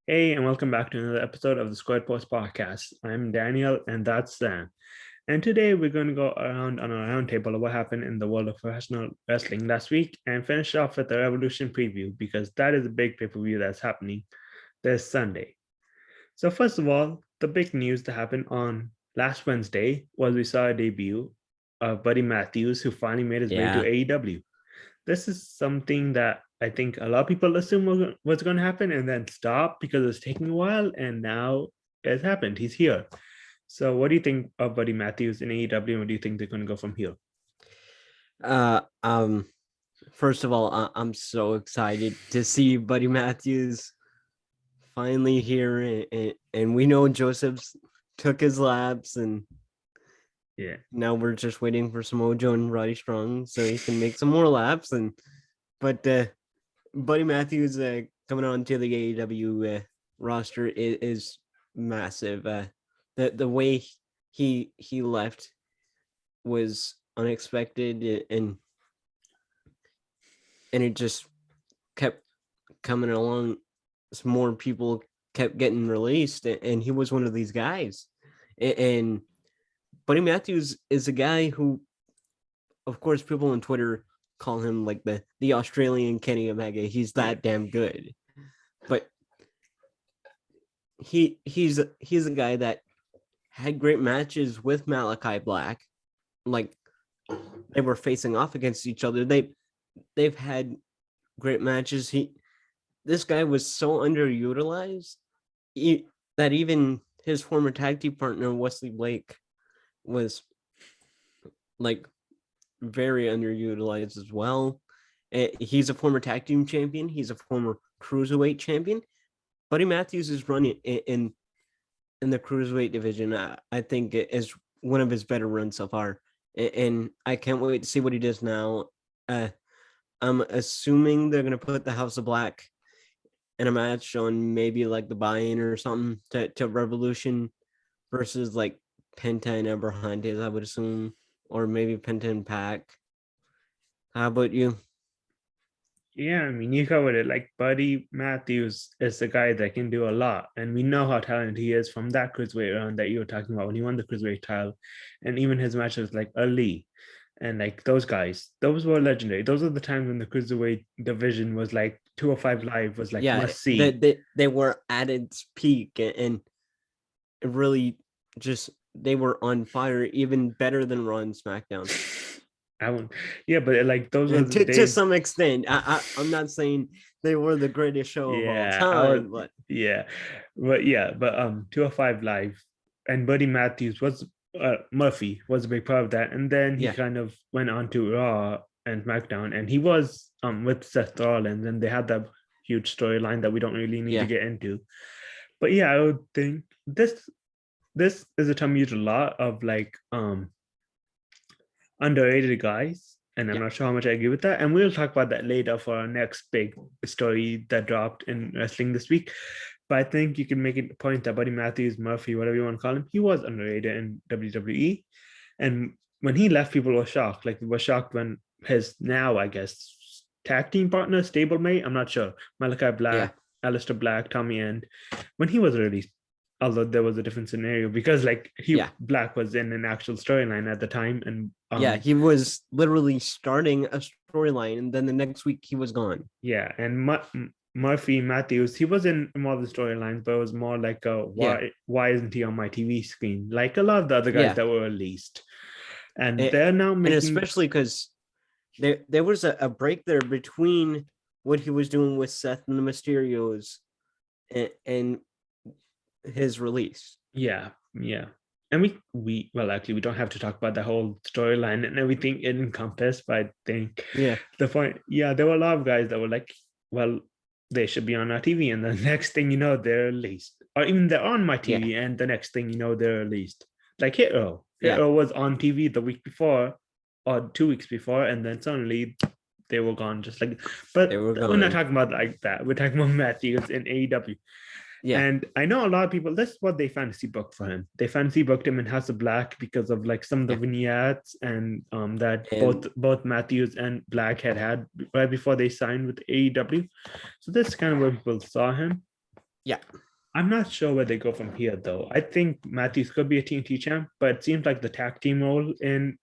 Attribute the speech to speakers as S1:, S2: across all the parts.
S1: Hey, and welcome back to another episode of the Squared Post Podcast. I'm Daniel, and that's Sam. And today we're going to go around on a roundtable of what happened in the world of professional wrestling last week and finish off with the Revolution preview because that is a big pay-per-view that's happening this Sunday. So first of all, the big news that happened on last Wednesday was we saw a debut of Buddy Matthews, who finally made his way to
S2: Yeah.
S1: AEW. This is something that I think a lot of people assume was going to happen and then stop because it's taking a while, and now it's happened. He's here. So, what do you think of Buddy Matthews in AEW? And what do you think they're going to go from here?
S2: Uh, um, First of all, I'm so excited to see Buddy Matthews finally here, and we know Joseph's took his laps, and
S1: Yeah,
S2: now we're just waiting for Samoa Joe and Roddy Strong so he can make some more laps. But Buddy Matthews coming on to the AEW roster is massive. The way he left was unexpected, and it just kept coming along as more people kept getting released, and he was one of these guys. And Buddy Matthews is a guy who, of course, people on Twitter call him like the Australian Kenny Omega. He's that damn good. But he's a guy that had great matches with Malachi Black. Like, they were facing off against each other. They've had great matches. This guy was so underutilized that even his former tag team partner Wesley Blake was like very underutilized as well. He's a former tag team champion. He's a former cruiserweight champion. Buddy Matthews is running in the cruiserweight division. I think it is one of his better runs so far, and I can't wait to see what he does now. I'm assuming they're gonna put the House of Black in a match on maybe like the buy-in or something to Revolution versus like Penta and Abrahantes, I would assume, or maybe Penta and Pac. How about you?
S1: yeah. I mean, you covered it. Like Buddy Matthews is the guy that can do a lot, and we know how talented he is from that cruiserweight round that you were talking about when he won the cruiserweight title, and even his matches like Ali. And like those guys, those were legendary. Those are the times when the cruiserweight division was like 205 Live was like
S2: Yeah,
S1: must see.
S2: they were at its peak, and really just they were on fire, even better than Raw and SmackDown.
S1: I won't, yeah, but like those were the
S2: To
S1: days.
S2: some extent, I'm not saying they were the greatest show of all
S1: Yeah, I would.
S2: time, but
S1: Yeah, but 205 Live and Buddy Matthews was Murphy was a big part of that, and then he
S2: yeah,
S1: kind of went on to Raw and SmackDown, and he was with Seth Rollins, and they had that huge storyline that we don't really need to
S2: yeah,
S1: get into. But yeah, I would think this is a term used a lot of like underrated guys, and I'm
S2: yeah,
S1: not sure how much I agree with that. And we'll talk about that later for our next big story that dropped in wrestling this week. But I think you can make it a point that Buddy Matthews, Murphy, whatever you want to call him, he was underrated in WWE. And when he left, people were shocked. Like, they were shocked when his now, I guess, tag team partner, stablemate, I'm not sure, Malachi
S2: yeah,
S1: Black, Alistair Black, Tommy End, when he was released, although there was a different scenario because like he
S2: yeah,
S1: Black was in an actual storyline at the time, and
S2: yeah. He was literally starting a storyline, and then the next week he was gone.
S1: yeah, and Murphy Matthews, he was in more of the storylines, but it was more like a
S2: Yeah,
S1: why isn't he on my TV screen? Like a lot of the other guys
S2: yeah,
S1: that were released, and
S2: and,
S1: they're now
S2: and
S1: making.
S2: especially because there was a break there between what he was doing with Seth and the Mysterios and his release.
S1: Yeah, yeah. And we well, actually we don't have to talk about the whole storyline and everything it encompassed, but I think
S2: Yeah,
S1: the point, yeah, there were a lot of guys that were like, well, they should be on our TV, and the next thing you know, they're released. Or even they're on my
S2: yeah,
S1: TV, and the next thing you know, they're released. Like Hero.
S2: yeah.
S1: Hero was on TV the week before or 2 weeks before, and then suddenly they were gone. Just like,
S2: They
S1: but
S2: were
S1: we're not
S2: gone.
S1: talking about like that. We're talking about Matthews in AEW.
S2: Yeah,
S1: And I know a lot of people, that's what they fantasy booked for him. They fantasy booked him in House of Black because of like some of the
S2: yeah.
S1: vignettes and that
S2: And
S1: both Matthews and Black had right before they signed with AEW. So that's kind of where people saw him.
S2: Yeah.
S1: I'm not sure where they go from here, though. I think Matthews could be a TNT champ, but it seems like the tag team role in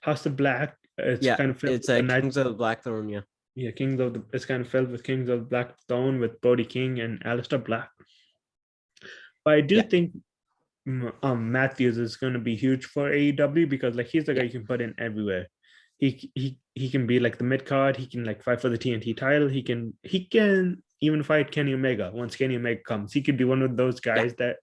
S1: House of Black, it's
S2: Yeah.
S1: kind of
S2: It's Kings of Blackthorn. Yeah.
S1: yeah, it's kind of filled with Kings of Blackstone with Brody King and Aleister Black. But I do think Matthews is going to be huge for AEW because like he's the guy you can put in everywhere. He can be like the mid card. He can like fight for the TNT title. He can even fight Kenny Omega once Kenny Omega comes. He could be one of those guys that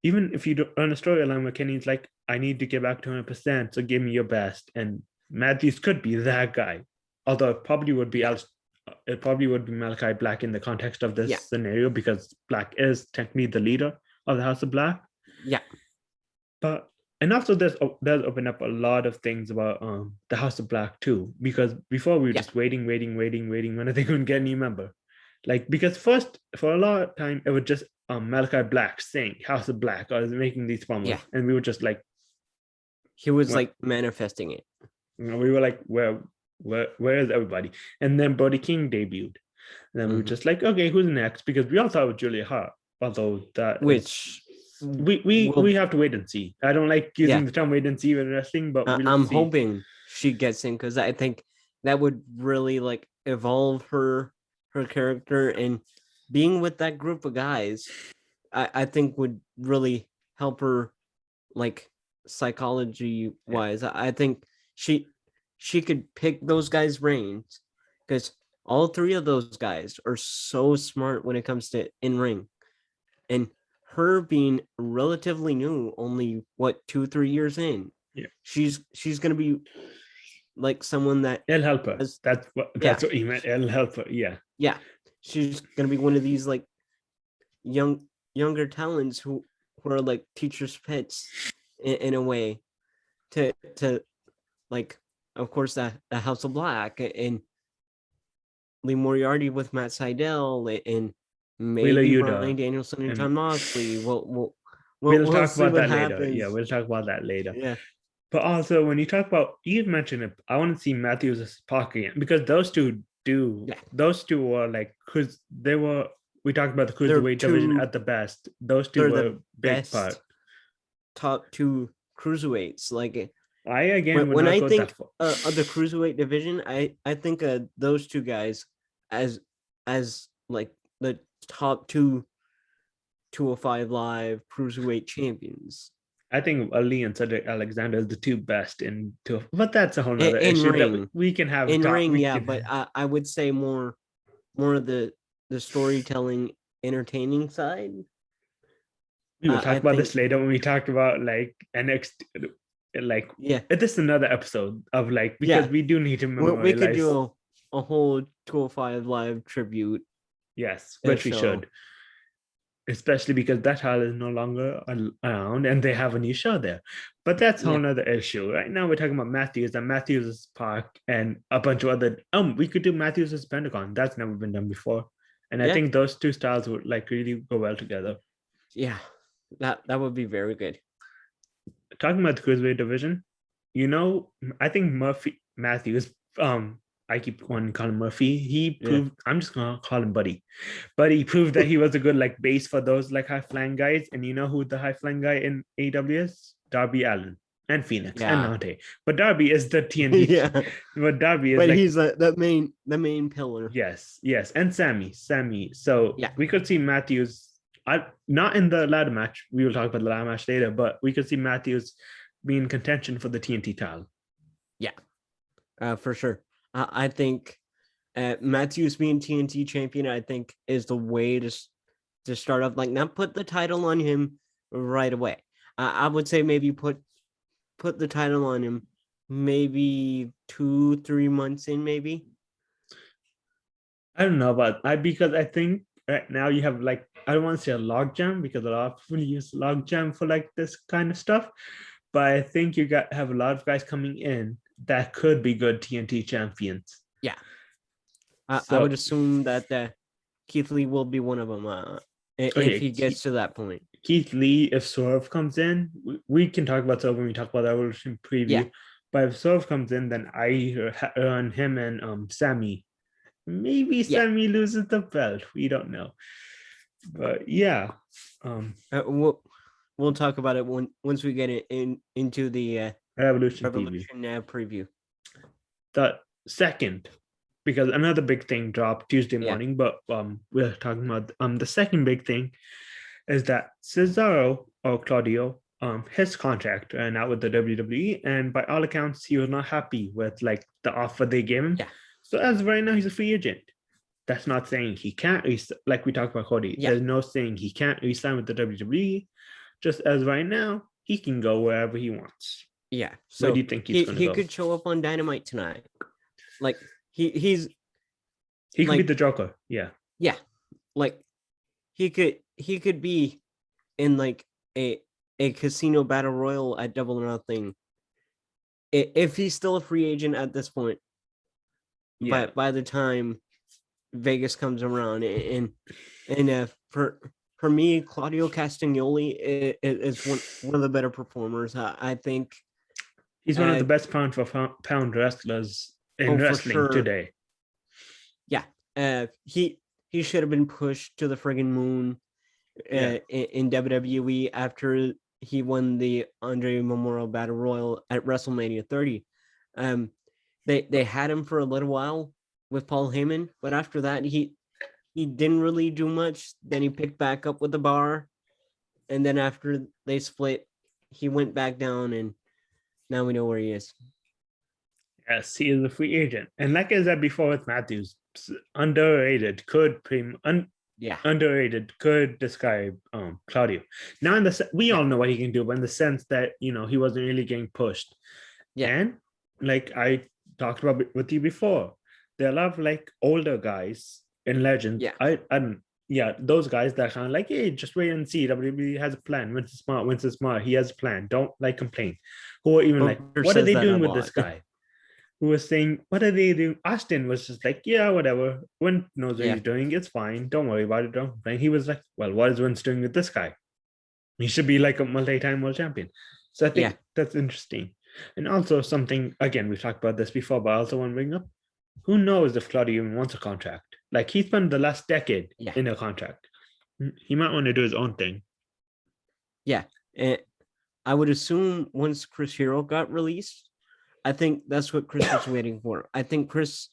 S1: even if you run a storyline where Kenny's like, I need to get back to 100%, so give me your best. And Matthews could be that guy. Although it probably would be Malachi Black in the context of this scenario because Black is technically the leader of the House of Black.
S2: Yeah.
S1: But and also does open up a lot of things about the House of Black too. Because before we were just waiting. When are they going to get any member? Like because first for a lot of time it was just Malachi Black saying House of Black or making these promos, and we were just like,
S2: he was like manifesting it.
S1: We were like, where is everybody? And then Brody King debuted, and then we were just like, okay, who's next? Because we all thought it was Julia Hart, although that we have to wait and see. I don't like using the term wait and see with wrestling, but
S2: I'm hoping she gets in because I think that would really like evolve her character, and being with that group of guys, I think would really help her like psychology wise. I think she could pick those guys' brains because all three of those guys are so smart when it comes to in ring, and her being relatively new, only 2-3 years in, she's gonna be like someone that
S1: it'll help her. That's what you meant. It'll help her. Yeah.
S2: She's gonna be one of these like younger talents who are like teachers' pets in a way to like, of course, that House of Black and Lee Moriarty with Matt Sydal and maybe Bryan Danielson and Jon Moxley. We'll
S1: talk about that later. Yeah, we'll talk about that later.
S2: Yeah.
S1: But also, when you talk about, you mentioned it, I want to see Matthews as Park again because those two were like, because we talked about the cruiserweight division at the best. Those two were the big part.
S2: Top two cruiserweights. Like,
S1: when
S2: I think of the cruiserweight division, I think those two guys as like the top two 205 Live cruiserweight champions.
S1: I think Ali and Cedric Alexander is the two best but that's a whole nother issue that we can have
S2: in ring. But I would say more of the storytelling, entertaining side.
S1: We will talk about this later when we talk about like NXT. Like, this is another episode of like, because we do need to memorialize.
S2: We could do a whole 205 Live tribute.
S1: Yes, which we should. Especially because that title is no longer around and they have a new show there. But that's a whole other issue. Right now we're talking about Matthews and Matthews' Park and a bunch of other we could do Matthews' Pentagon. That's never been done before. And I think those two styles would like really go well together.
S2: Yeah. That would be very good.
S1: Talking about the cruiserweight division, I think Matthews, I keep wanting to call him Murphy. He proved, I'm just going to call him Buddy. But he proved that he was a good like base for those like high-flying guys. And you know who the high-flying guy in AEW is? Darby Allin and Phoenix and Dante. But Darby is the TNT. But Darby is
S2: he's the main pillar.
S1: Yes. And Sammy. So we could see Matthews, not in the ladder match. We will talk about the ladder match later. But we could see Matthews be in contention for the TNT title.
S2: Yeah, for sure. I think Matthews being TNT champion, I think, is the way to start off. Like, not put the title on him right away. I would say maybe put the title on him maybe 2-3 months in, maybe.
S1: I don't know about because I think right now you have like, I don't want to say a logjam because a lot of people use logjam for like this kind of stuff. But I think you have a lot of guys coming in that could be good TNT champions.
S2: Yeah. I would assume that Keith Lee will be one of them if he gets to that point.
S1: Keith Lee, if Swerve comes in, we can talk about Swerve when we talk about the Evolution preview. Yeah. But if Swerve comes in, then I run him and Sammy. Maybe Sammy loses the belt. We don't know. But yeah,
S2: We'll talk about it once we get it into the
S1: Revolution preview.
S2: Revolution preview.
S1: The second, because another big thing dropped Tuesday
S2: Yeah.
S1: morning, but we're talking about the second big thing is that Cesaro or Claudio, his contract ran out with the WWE, and by all accounts, he was not happy with like the offer they gave him.
S2: Yeah.
S1: So as of right now, he's a free agent. That's not saying he can't like we talked about Cody.
S2: Yeah.
S1: There's no saying he can't resign with the WWE. Just as right now, he can go wherever he wants.
S2: Yeah.
S1: So where do you think he's going to go?
S2: He could show up on Dynamite tonight. Like he
S1: could be the Joker. Yeah.
S2: Yeah. Like he could be in like a casino battle royal at Double or Nothing. If he's still a free agent at this point. Yeah. By the time Vegas comes around, and for me, Claudio Castagnoli is one of the better performers. I think
S1: he's one of the best pound for pound wrestlers in wrestling today.
S2: Yeah, he should have been pushed to the friggin' moon in WWE after he won the Andre Memorial Battle Royal at WrestleMania 30. They had him for a little while with Paul Heyman, but after that he didn't really do much. Then he picked back up with the bar, and then after they split, he went back down, and now we know where he is.
S1: Yes, he is a free agent, and like I said before with Matthews, underrated underrated could describe Claudio. Now we all know what he can do, but in the sense that he wasn't really getting pushed. Yeah, and like I talked about with you before, there are a lot of like older guys in Legends. Yeah, those guys that kind of like, hey, just wait and see. WWE has a plan. Vince is smart. He has a plan. Don't like complain. Who are even like, what are they doing with this guy? Who was saying, what are they doing? Austin was just like, yeah, whatever. Vince knows what he's doing. It's fine. Don't worry about it. Don't complain. He was like, well, what is Vince doing with this guy? He should be like a multi-time world champion. So I think that's interesting. And also something, again, we've talked about this before, but I also want to bring up, who knows if Claudio even wants a contract? Like, he spent the last decade in a contract. He might want to do his own thing.
S2: Yeah. And I would assume once Chris Hero got released, I think that's what Chris was waiting for. I think Chris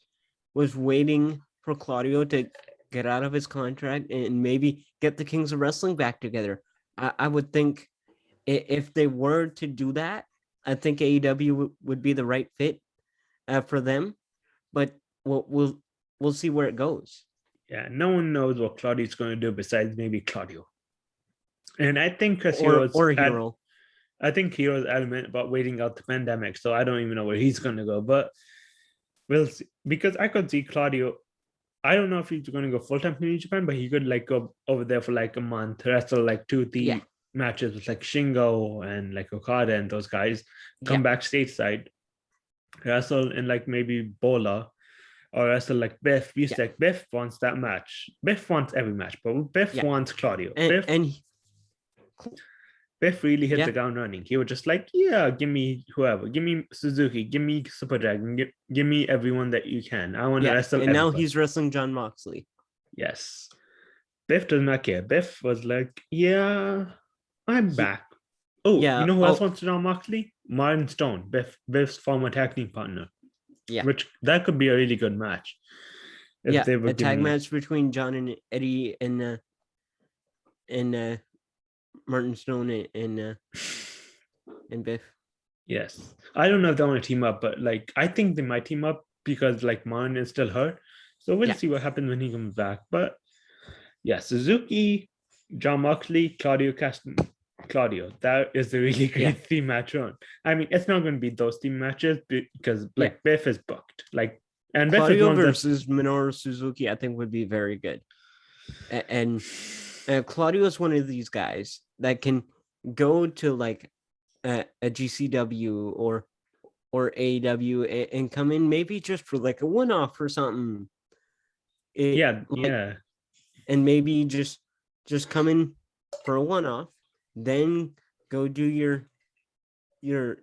S2: was waiting for Claudio to get out of his contract and maybe get the Kings of Wrestling back together. I would think if they were to do that, I think AEW would be the right fit for them. But we'll see where it goes.
S1: Yeah, no one knows what Claudio's going to do besides maybe Claudio. And I think Chris Hero. I think Hero's adamant about waiting out the pandemic, so I don't even know where he's going to go. But we'll see. Because I could see Claudio. I don't know if he's going to go full-time to New Japan, but he could like go over there for like a month, wrestle like 2-3 matches with like Shingo and like Okada and those guys, come back stateside, wrestle in like maybe Bola, or wrestle like Biff. Like Biff wants that match. Biff wants every match, but Biff wants Claudio. Biff really hit the ground running. He was just like, yeah, give me whoever. Give me Suzuki. Give me Super Dragon. Give me everyone that you can. I want to wrestle everybody.
S2: Now he's wrestling Jon Moxley.
S1: Yes. Biff does not care. Biff was like, yeah, I'm back. Oh, you know who else wants Jon Moxley? Martin Stone, Biff's former tag team partner. Yeah. Which, that could be a really good match.
S2: If they were a tag match between John and Eddie and Martin Stone and Biff.
S1: Yes. I don't know if they want to team up, but like I think they might team up because like Martin is still hurt. So we'll see what happens when he comes back. But yeah, Suzuki, Jon Moxley, Claudio. That is a really great team match run. I mean, it's not going to be those team matches because like Biff is booked. Like, and
S2: Claudio versus Minoru Suzuki, I think would be very good. And Claudio is one of these guys that can go to like a GCW or AEW and come in maybe just for like a one-off or something. And maybe just come in for a one-off, then go do your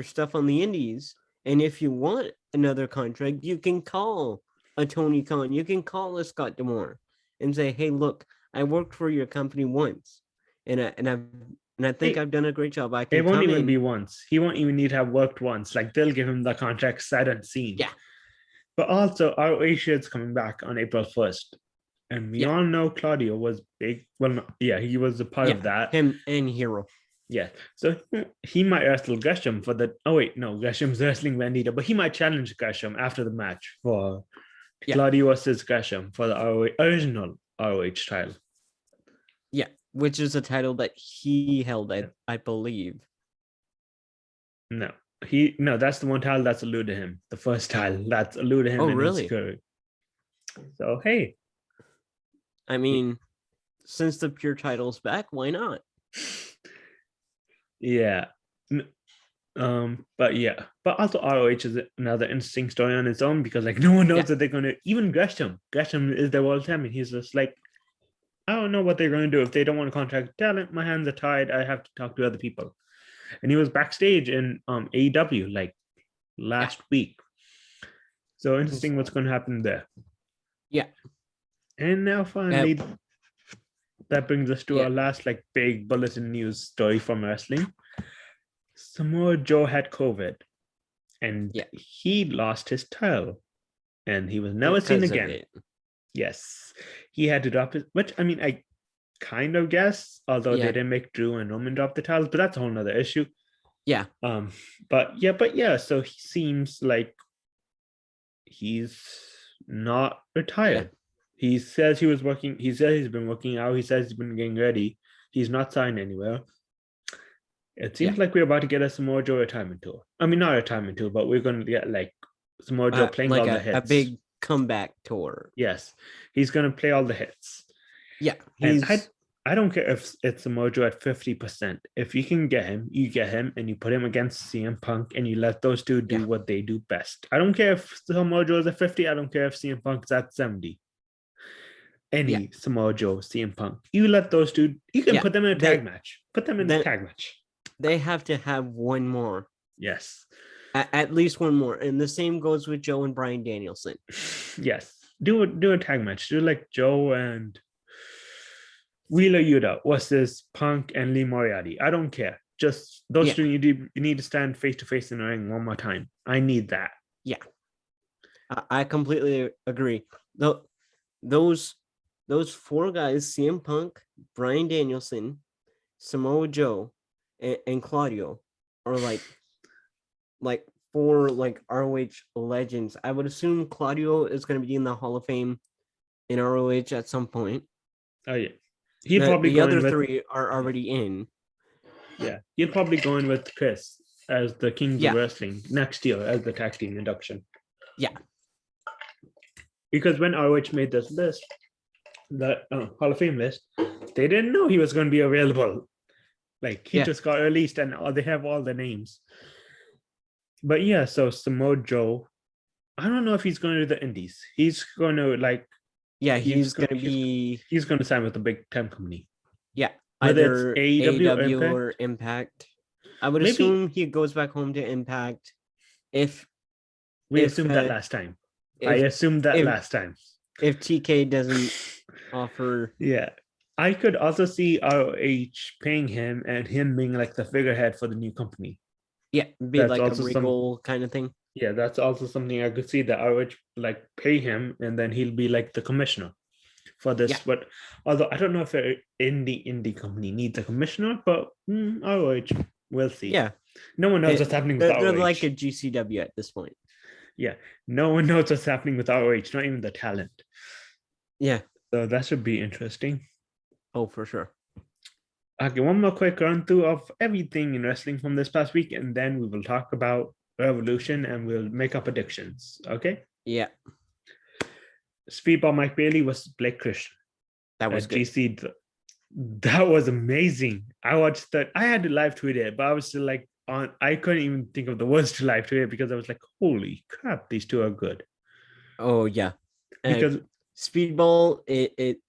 S2: stuff on the indies. And if you want another contract, you can call a Tony Khan, you can call a Scott D'Amore and say, hey, look, I worked for your company once, and I think I've done a great job. I
S1: It
S2: can
S1: won't
S2: come
S1: even
S2: in.
S1: be once. He won't even need to have worked once. Like they'll give him the contract sight unseen.
S2: Yeah,
S1: But also, our is coming back on April 1st. And we
S2: yeah,
S1: all know Claudio was big. Well, he was a part of that.
S2: him and Hero.
S1: Yeah. So he might wrestle Gresham for the. Oh, wait, no. Gresham's wrestling Vendetta, but he might challenge Gresham after the match for Claudio versus Gresham for the original ROH title.
S2: Yeah, which is a title that he held, I believe.
S1: No, that's the one title that's eluded him. The first title that's eluded him.
S2: Oh,
S1: in
S2: really?
S1: His career. So hey,
S2: I mean, since the pure title's back, why not?
S1: Yeah. But also ROH is another interesting story on its own because like no one knows that they're gonna even Gresham is their world champion. He's just like, I don't know what they're gonna do if they don't want to contract talent. My hands are tied. I have to talk to other people. And he was backstage in AEW like last week. So interesting what's gonna happen there.
S2: Yeah.
S1: And now finally that brings us to our last like big bulletin news story from wrestling. Samoa Joe had COVID and he lost his title and he was never seen again. Yes. He had to drop it, which I mean, I kind of guess, although they didn't make Drew and Roman drop the titles, but that's a whole nother issue.
S2: Yeah.
S1: But so he seems like he's not retired. He says he was working. He says he's been working out. He says he's been getting ready. He's not signed anywhere. It seems like we're about to get a Samoa Joe retirement tour. I mean, not a retirement tour, but we're going to get like Samoa Joe playing
S2: like
S1: all the hits.
S2: A big comeback tour.
S1: Yes, he's going to play all the hits.
S2: Yeah,
S1: and I don't care if it's Samoa Joe at 50%. If you can get him, you get him, and you put him against CM Punk, and you let those two do what they do best. I don't care if Samoa Joe is at 50. I don't care if CM Punk is at 70. Samoa Joe, CM Punk. You let those two, you can put them in a tag match. Put them in a tag match.
S2: They have to have one more.
S1: Yes.
S2: At least one more. And the same goes with Joe and Bryan Danielson.
S1: Yes. Do a tag match. Do like Joe and Wheeler Yuta versus Punk and Lee Moriarty. I don't care. Just those two you need to stand face to face in the ring one more time. I need that.
S2: Yeah. I completely agree. Those four guys, CM Punk, Bryan Danielson, Samoa Joe, and Claudio are like four like ROH legends. I would assume Claudio is going to be in the Hall of Fame in ROH at some point.
S1: Oh yeah,
S2: the other three are already in.
S1: Yeah, he'll probably go in with Chris as the Kings of Wrestling next year as the tag team induction.
S2: Yeah,
S1: because when ROH made this list, the Hall of Fame list, they didn't know he was going to be available. Like he just got released, and they have all the names. But yeah, so Samoa Joe, I don't know if he's going to the Indies. He's going to he's going to sign with a big time company.
S2: Yeah,
S1: either it's
S2: AEW or Impact. I would assume he goes back home to Impact. If
S1: we assumed that last time, I assumed that last time.
S2: If TK doesn't offer,
S1: I could also see ROH paying him and him being like the figurehead for the new company.
S2: Yeah, be like a Regal kind of thing.
S1: Yeah, that's also something I could see that ROH like pay him and then he'll be like the commissioner for this. But although I don't know if an indie company needs a commissioner, but ROH, we'll see.
S2: Yeah,
S1: no one knows what's happening with ROH.
S2: They're like a GCW at this point.
S1: Yeah, no one knows what's happening with ROH, not even the talent.
S2: Yeah,
S1: so that should be interesting.
S2: Oh, for sure.
S1: Okay, one more quick run through of everything in wrestling from this past week, and then we will talk about Revolution and we'll make up predictions. Okay?
S2: Yeah.
S1: Speedball Mike Bailey was Blake Christian.
S2: That was good.
S1: GC. That was amazing. I watched that. I had to live tweet it, but I was still like I couldn't even think of the words to live tweet it because I was like, holy crap, these two are good.
S2: Oh yeah.
S1: Because
S2: Speedball it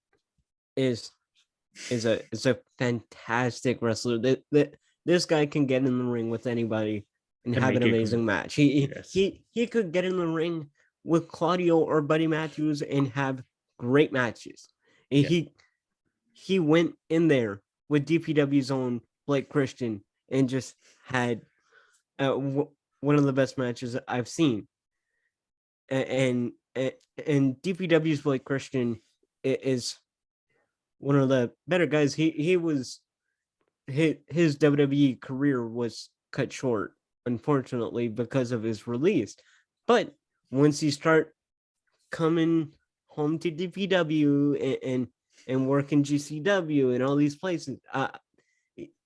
S2: is a fantastic wrestler. This guy can get in the ring with anybody and have an amazing match. He could get in the ring with Claudio or Buddy Matthews and have great matches. He he went in there with DPW's own Blake Christian and just had one of the best matches I've seen. And DPW's Blake Christian is one of the better guys. He was his WWE career was cut short, unfortunately, because of his release. But once you start coming home to DPW and working GCW and all these places,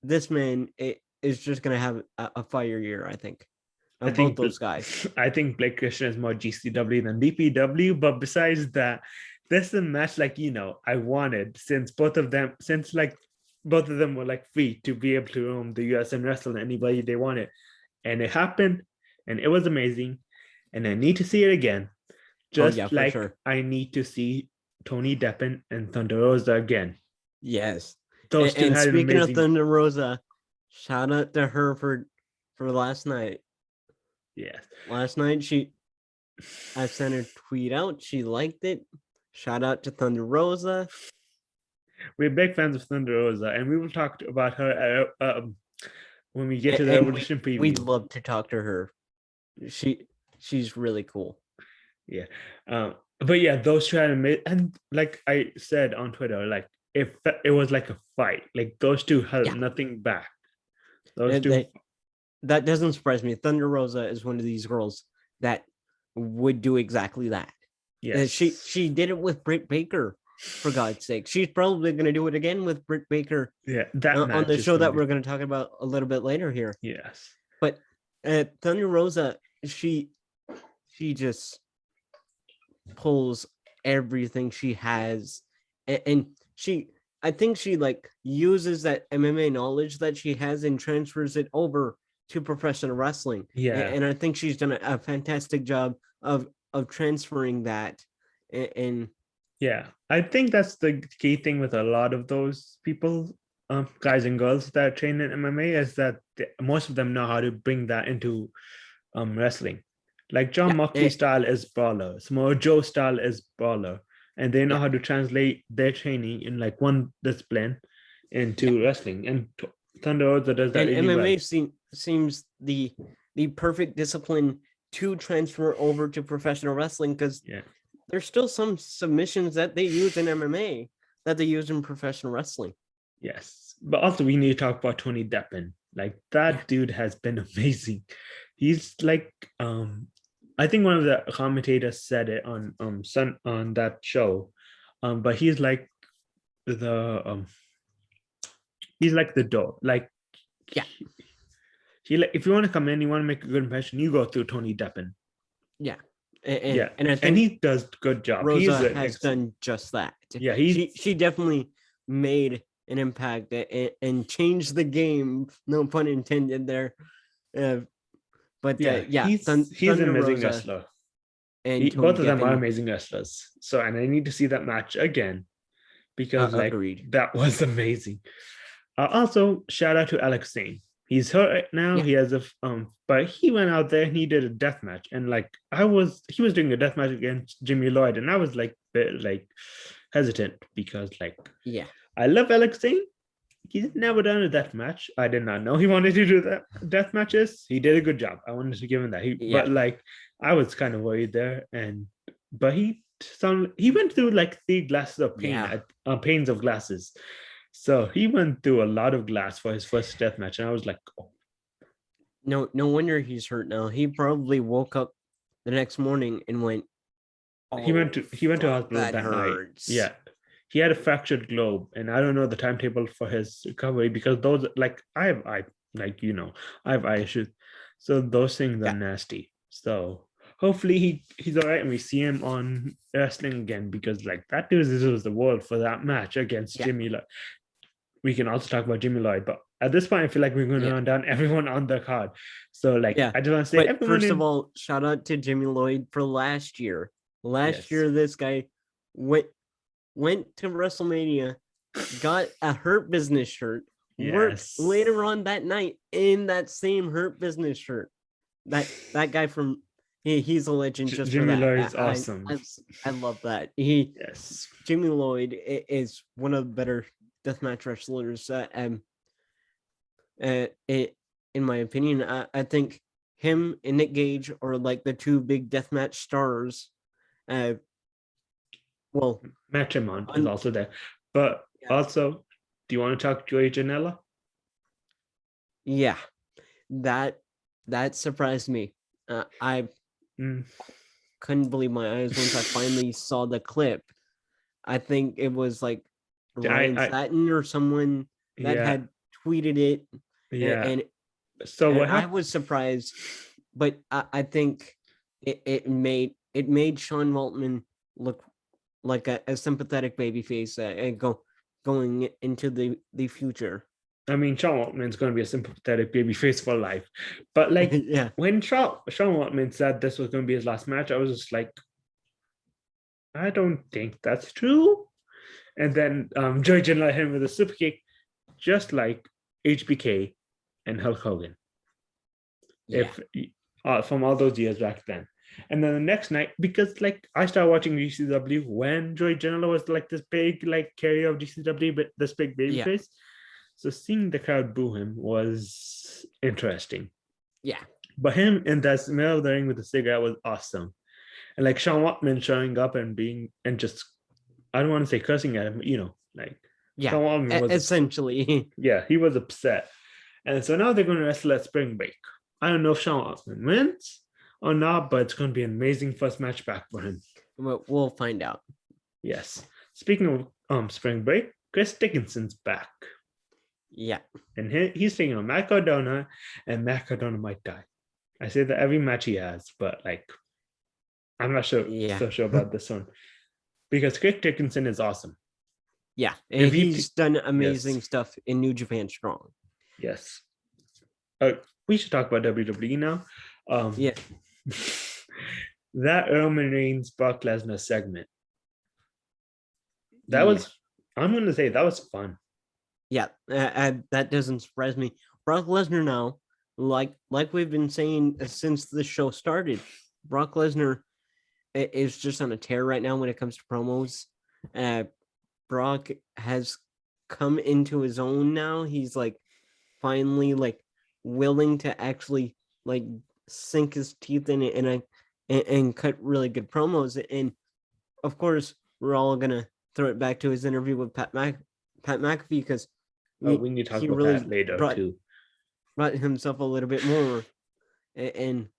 S2: this man is just gonna have a fire year, I think.
S1: I
S2: Both
S1: think
S2: those guys.
S1: I think Blake Christian is more GCW than DPW. But besides that, this is a match I wanted since both of them were like free to be able to roam the US and wrestle anybody they wanted. And it happened and it was amazing. And I need to see it again. Just
S2: For sure.
S1: I need to see Tony Deppen and Thunder Rosa again.
S2: Yes.
S1: Those two had
S2: speaking
S1: amazing...
S2: of Thunder Rosa, shout out to her for last night.
S1: Yes.
S2: Last night I sent her tweet out. She liked it. Shout out to Thunder Rosa.
S1: We're big fans of Thunder Rosa, and we will talk about her when we get to the Evolution preview.
S2: We'd love to talk to her. She's really cool.
S1: Yeah. But yeah, those two had amazing, and like I said on Twitter, like if it was like a fight, like those two held nothing back. Those two.
S2: That doesn't surprise me. Thunder Rosa is one of these girls that would do exactly that.
S1: Yes.
S2: She did it with Britt Baker, for God's sake. She's probably going to do it again with Britt Baker.
S1: Yeah, that
S2: on the show that we're going to talk about a little bit later here.
S1: Yes.
S2: But Thunder Rosa, she just pulls everything she has, and I think she like uses that MMA knowledge that she has and transfers it over to professional wrestling.
S1: Yeah.
S2: And I think she's done a fantastic job of transferring that. And
S1: yeah, I think that's the key thing with a lot of those people, guys and girls that train in MMA, is that most of them know how to bring that into wrestling. Like John Moxley style is brawler, Samoa Joe style is brawler, and they know how to translate their training in like one discipline into wrestling. And Thunder Rosa does that.
S2: And MMA seems the perfect discipline to transfer over to professional wrestling, because there's still some submissions that they use in MMA that they use in professional wrestling.
S1: Yes, but also we need to talk about Tony Deppen. Like that dude has been amazing. He's like, I think one of the commentators said it on that show, but he's like the door. Like, he like, if you want to come in, you want to make a good impression, you go through Tony Deppen.
S2: Yeah. And I think
S1: he does a good job.
S2: Rosa has done just that.
S1: Yeah,
S2: she definitely made an impact and changed the game. No pun intended there. But he's an amazing
S1: wrestler. And both of them are amazing wrestlers. So, and I need to see that match again because that was amazing. Also, shout out to Alex Zane. He's hurt right now. He has but he went out there and he did a death match. And like he was doing a death match against Jimmy Lloyd, and I was like hesitant because I love Alex Zane. He's never done a death match. I did not know he wanted to do that death matches. He did a good job. I wanted to give him that. But like I was kind of worried there, but he went through like 3 glasses of pain, panes of glasses. So he went through a lot of glass for his first death match, and I was like, oh.
S2: No wonder he's hurt now. He probably woke up the next morning and went.
S1: He went to hospital that night. Yeah, he had a fractured globe, and I don't know the timetable for his recovery because those I have eye issues, so those things are nasty. So hopefully he's all right, and we see him on wrestling again because that dude deserves the world for that match against Jimmy Lloyd. We can also talk about Jimmy Lloyd, but at this point, I feel like we're going to run down everyone on the card. So, I just want to say,
S2: first of all, shout out to Jimmy Lloyd for last year. Last year, this guy went to WrestleMania, got a Hurt Business shirt, worked later on that night in that same Hurt Business shirt. That guy from he's a legend. Just
S1: Jimmy
S2: for that.
S1: Lloyd is awesome.
S2: I love that. Jimmy Lloyd is one of the better deathmatch wrestlers. In my opinion, I think him and Nick Gage are like the two big deathmatch stars. Well,
S1: Matt Tremont is also there. But also, do you want to talk Joey Janela?
S2: Yeah, that surprised me. I couldn't believe my eyes once I finally saw the clip. I think it was like Ryan Satin or someone that had tweeted it.
S1: Yeah.
S2: And
S1: so
S2: what I was surprised, but I think it made Sean Waltman look like a sympathetic babyface and going into the future.
S1: I mean, Sean Waltman's going to be a sympathetic babyface for life. But like, when Sean Waltman said this was going to be his last match, I was just like, I don't think that's true. And then Joey Janela hit him with a super kick, just like HBK and Hulk Hogan. If from all those years back then. And then the next night, because like I started watching GCW when Joey Janela was like this big like carrier of GCW, but this big babyface. So seeing the crowd boo him was interesting.
S2: Yeah.
S1: But him in that middle of the ring with the cigarette was awesome. And like Sean Waltman showing up and just, I don't want to say cursing at him, like
S2: Sean Waltman was essentially.
S1: He was upset. And so now they're going to wrestle at Spring Break. I don't know if Sean Waltman wins or not, but it's going to be an amazing first match back for him.
S2: We'll find out.
S1: Yes. Speaking of Spring Break, Chris Dickinson's back.
S2: Yeah.
S1: And he's taking on Matt Cardona, and Matt Cardona might die. I say that every match he has, but like, I'm not so sure about this one. Because Chris Dickinson is awesome.
S2: Yeah. And he's done amazing stuff in New Japan Strong.
S1: Yes. We should talk about WWE now. That Roman Reigns Brock Lesnar segment. That was, I'm going to say that was fun.
S2: Yeah, that doesn't surprise me. Brock Lesnar now, like we've been saying since the show started, Brock Lesnar is just on a tear right now when it comes to promos. Brock has come into his own now. He's like finally like willing to actually like sink his teeth in it and cut really good promos. And of course, we're all gonna throw it back to his interview with Pat McAfee because
S1: we need to talk about that later too.
S2: Brought himself a little bit more, and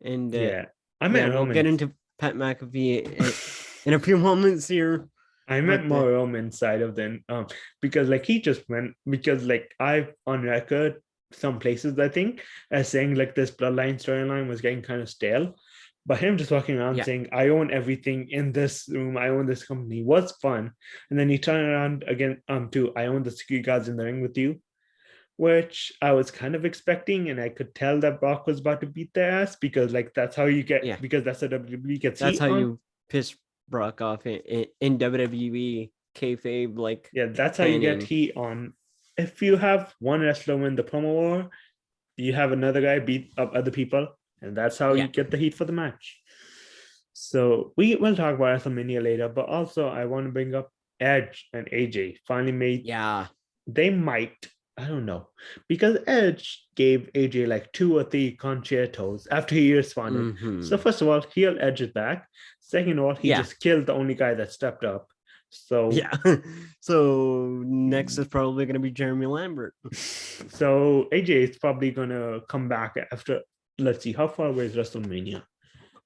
S1: we'll
S2: get into Pat McAfee in a few moments here.
S1: I meant more Roman's side of the because like he just went, because like I've on record some places I think as saying like this bloodline storyline was getting kind of stale. But him just walking around saying, I own everything in this room, I own this company, was fun. And then he turned around again to, I own the security guards in the ring with you, which I was kind of expecting. And I could tell that Brock was about to beat their ass because like that's how you get, because that's how WWE gets
S2: That's how you piss Brock off in WWE kayfabe. Like,
S1: that's how you get heat on. If you have one wrestler win the promo war, you have another guy beat up other people. And that's how you get the heat for the match. So we will talk about WrestleMania later, but also I want to bring up Edge and AJ finally made. They might, I don't know, because Edge gave AJ like 2 or 3 concertos after he responded. So first of all, heel Edge is back. Second of all, he just killed the only guy that stepped up. So
S2: so next is probably going to be Jeremy Lambert.
S1: So AJ is probably going to come back after. Let's see, how far away is WrestleMania?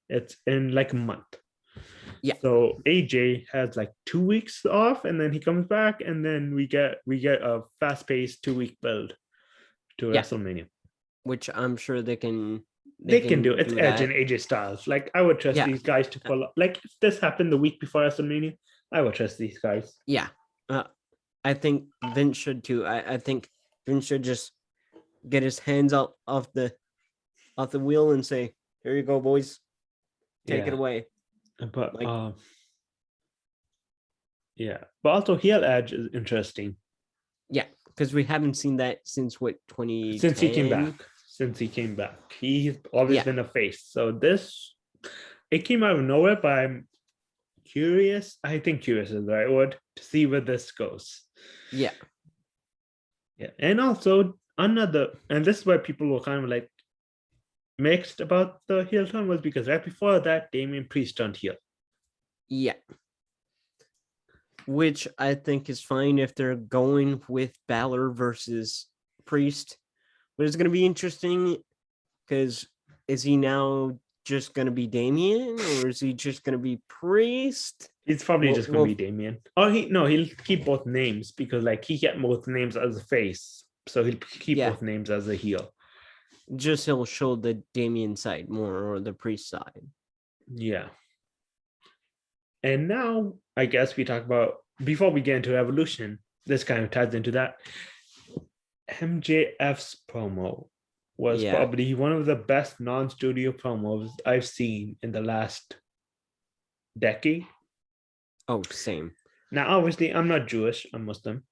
S1: It's in like a month. So AJ has like 2 weeks off, and then he comes back, and then we get a fast-paced 2-week build to WrestleMania,
S2: which I'm sure they can
S1: do. It's Edge and AJ Styles. Like I would trust these guys to pull up. Like if this happened the week before WrestleMania, I would trust these guys.
S2: I think Vince should too. I think Vince should just get his hands out off the wheel and say, "Here you go, boys, take it away."
S1: But but also heel Edge is interesting.
S2: Because we haven't seen that since 2010?
S1: Since he came back, he's always been a face. So it came out of nowhere. But I'm curious. I think curious is the right word to see where this goes.
S2: Yeah.
S1: Yeah. And also and this is why people were kind of like mixed about the heel turn, was because right before that, Damian Priest turned heel.
S2: Yeah. Which I think is fine if they're going with Balor versus Priest. But it's going to be interesting because is he now just going to be Damian, or is he just going to be Priest?
S1: He's probably just going to be Damian. Or he'll keep both names, because like he kept both names as a face. So he'll keep both names as a heel.
S2: Just he'll show the Damian side more, or the Priest side.
S1: Yeah. And now I guess we talk about, before we get into Evolution, this kind of ties into that. MJF's promo was probably one of the best non-studio promos I've seen in the last decade.
S2: Oh, same.
S1: Now, obviously, I'm not Jewish, I'm Muslim.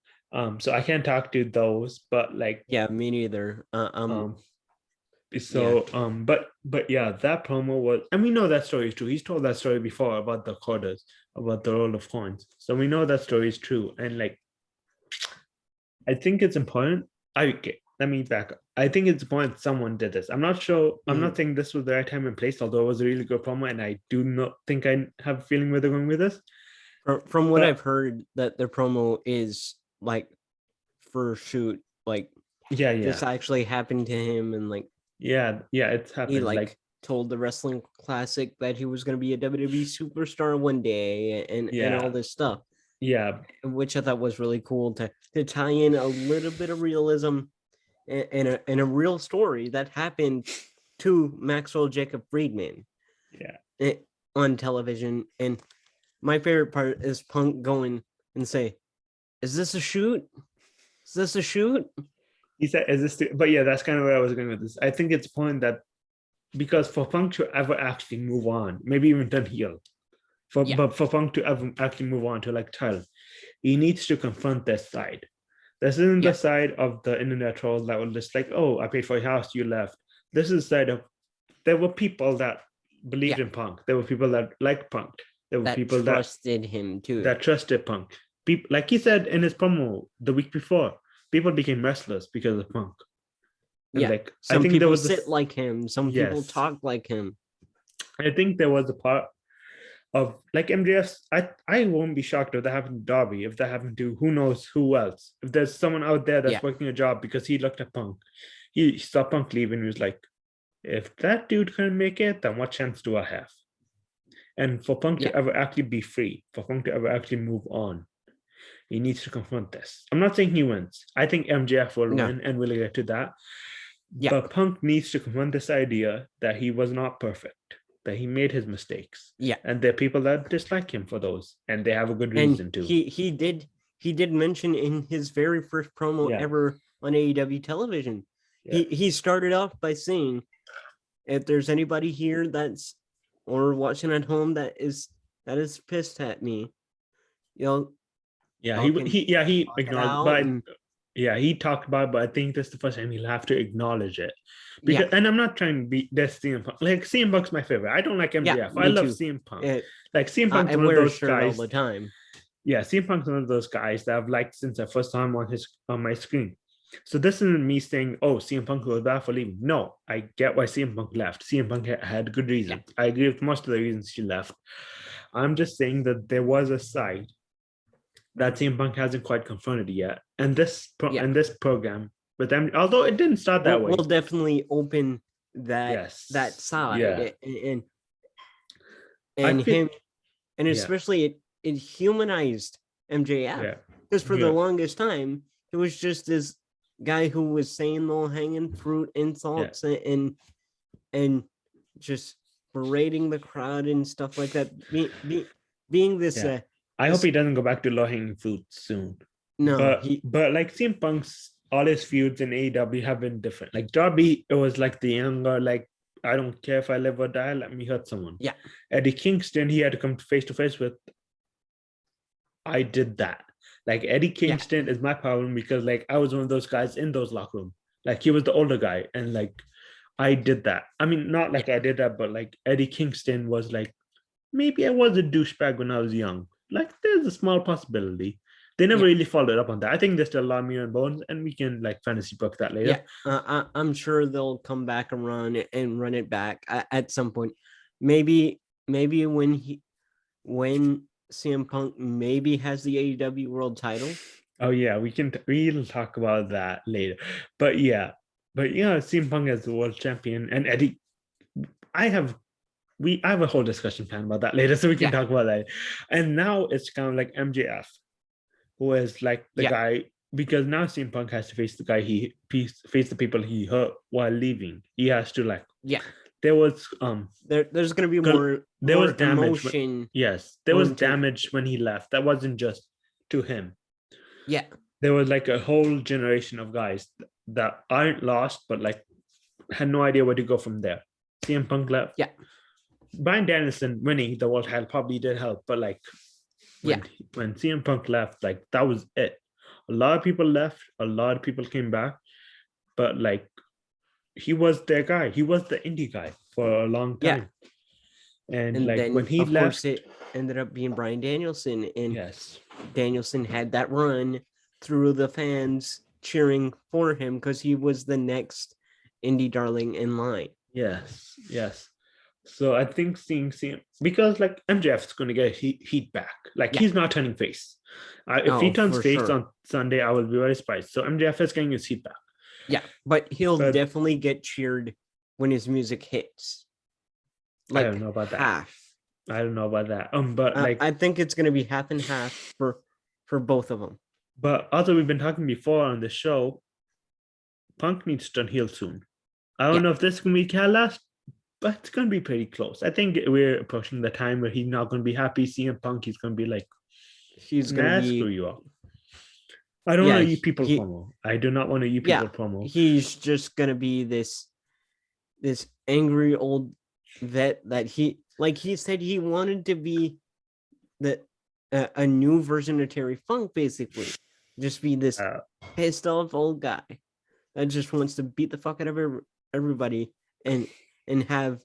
S1: So I can't talk to those, but like,
S2: me neither.
S1: But yeah, that promo was, and we know that story is true. He's told that story before about the quarters, about the roll of coins. So we know that story is true. And like, I think it's important. Let me back up. I think it's important someone did this. I'm not sure. I'm not saying this was the right time and place, although it was a really good promo, and I do not think I have a feeling where they're going with this.
S2: From what I've heard, that their promo is like for shoot, like this actually happened to him, and like
S1: it's happened.
S2: He like told the Wrestling Classic that he was going to be a WWE superstar one day, and all this stuff.
S1: Yeah,
S2: which I thought was really cool to tie in a little bit of realism and a real story that happened to Maxwell Jacob Friedman. On television. And my favorite part is Punk going and say, "Is this a shoot? Is this a shoot?"
S1: He said, "Is this?" But yeah, that's kind of where I was going with this. I think it's point that, because for Punk to ever actually move on, maybe even turn heel, but for Punk to ever actually move on to like title, he needs to confront this side. This isn't the side of the internet trolls that were just like, "Oh, I paid for your house, you left." This is the side of, there were people that believed in Punk. There were people that liked Punk. There were
S2: that
S1: people
S2: trusted him too.
S1: That trusted Punk. People, like he said in his promo the week before, people became wrestlers because of Punk. And like,
S2: some people sit like him. Some people talk like him.
S1: I think there was a part of like MJF's. I won't be shocked if that happened to Darby, if that happened to who knows who else. If there's someone out there that's working a job because he looked at Punk, he saw Punk leave and he was like, if that dude can make it, then what chance do I have? And for Punk to ever actually be free, for Punk to ever actually move on, he needs to confront this. I'm not saying he wins. I think MJF will win, and we'll get to that. But Punk needs to confront this idea that he was not perfect, that he made his mistakes. And there are people that dislike him for those, and they have a good reason to.
S2: He did mention in his very first promo ever on AEW television. He started off by saying, if there's anybody here that's, or watching at home, that is pissed at me, he
S1: acknowledged, he talked about it, but I think that's the first time he'll have to acknowledge it. Because, and I'm not trying to be this CM Punk. Like, CM Punk's my favorite. I don't like MJF. I love CM Punk. Like, CM Punk's one of those guys
S2: all the time.
S1: CM Punk's one of those guys that I've liked since I first saw him on my screen. So this isn't me saying, "Oh, CM Punk was bad for leaving." No, I get why CM Punk left. CM Punk had good reasons. I agree with most of the reasons she left. I'm just saying that there was a side that CM Punk hasn't quite confronted yet, and this program with them, although it didn't start that way,
S2: will definitely open that side, especially it humanized MJF, because for the longest time it was just this guy who was saying low hanging fruit insults and just berating the crowd and stuff like that. Being this.
S1: I hope he doesn't go back to low hanging fruit soon.
S2: No,
S1: but like CM Punk's, all his feuds in AEW have been different. Like Darby, it was like the younger, like, I don't care if I live or die, let me hurt someone. Eddie Kingston, he had to come face to face with, I did that. Like, Eddie Kingston is my problem, because like I was one of those guys in those locker rooms. Like, he was the older guy, and like I did that. I mean, not like I did that, but like Eddie Kingston was like, maybe I was a douchebag when I was young, like there's a small possibility. They never
S2: Yeah.
S1: really followed up on that. I think there's still a lot of meat and bones, and we can like fantasy book that later.
S2: Yeah, I'm sure they'll come back and run it back at some point. Maybe when CM Punk maybe has the AEW World Title.
S1: Oh yeah, we'll talk about that later. But yeah, CM Punk as the world champion and Eddie. I have I have a whole discussion plan about that later, so we can
S2: Yeah.
S1: talk about that. And now it's kind of like MJF, who is like the
S2: Yeah.
S1: guy, because now CM Punk has to face the guy face the people he hurt while leaving. He has to like
S2: Yeah.
S1: there was
S2: There's gonna be
S1: there was
S2: more
S1: damage
S2: emotion.
S1: yes, there was
S2: going to-
S1: damage when he left. That wasn't just to him.
S2: Yeah.
S1: There was like a whole generation of guys that aren't lost, but like had no idea where to go from there. CM Punk left.
S2: Yeah.
S1: Bryan Danielson winning the world title probably did help, but like when CM Punk left, like that was it. A lot of people left, a lot of people came back, but like he was their guy. He was the indie guy for a long time.
S2: Yeah.
S1: And like
S2: then,
S1: when he
S2: of
S1: left,
S2: course, it ended up being Bryan Danielson, and
S1: yes,
S2: Danielson had that run through the fans cheering for him because he was the next indie darling in line.
S1: yes. So I think seeing CM, because like MJF's going to get heat back. Like he's not turning face. If he turns face on Sunday, I will be very surprised. So MJF is getting his heat back.
S2: Yeah, but he'll definitely get cheered when his music hits.
S1: Like I don't know about that. I don't know about that. But like
S2: I think it's gonna be half and half for both of them.
S1: But also, we've been talking before on the show. Punk needs to turn heel soon. I don't know if this is gonna be Catalyst, but it's gonna be pretty close. I think we're approaching the time where he's not gonna be happy seeing Punk. He's gonna be like,
S2: he's gonna
S1: screw you up. I don't want to eat people promo. I do not want to eat people promo.
S2: He's just gonna be this angry old vet that he said he wanted to be a new version of Terry Funk, basically. Just be this pissed off old guy that just wants to beat the fuck out of everybody and have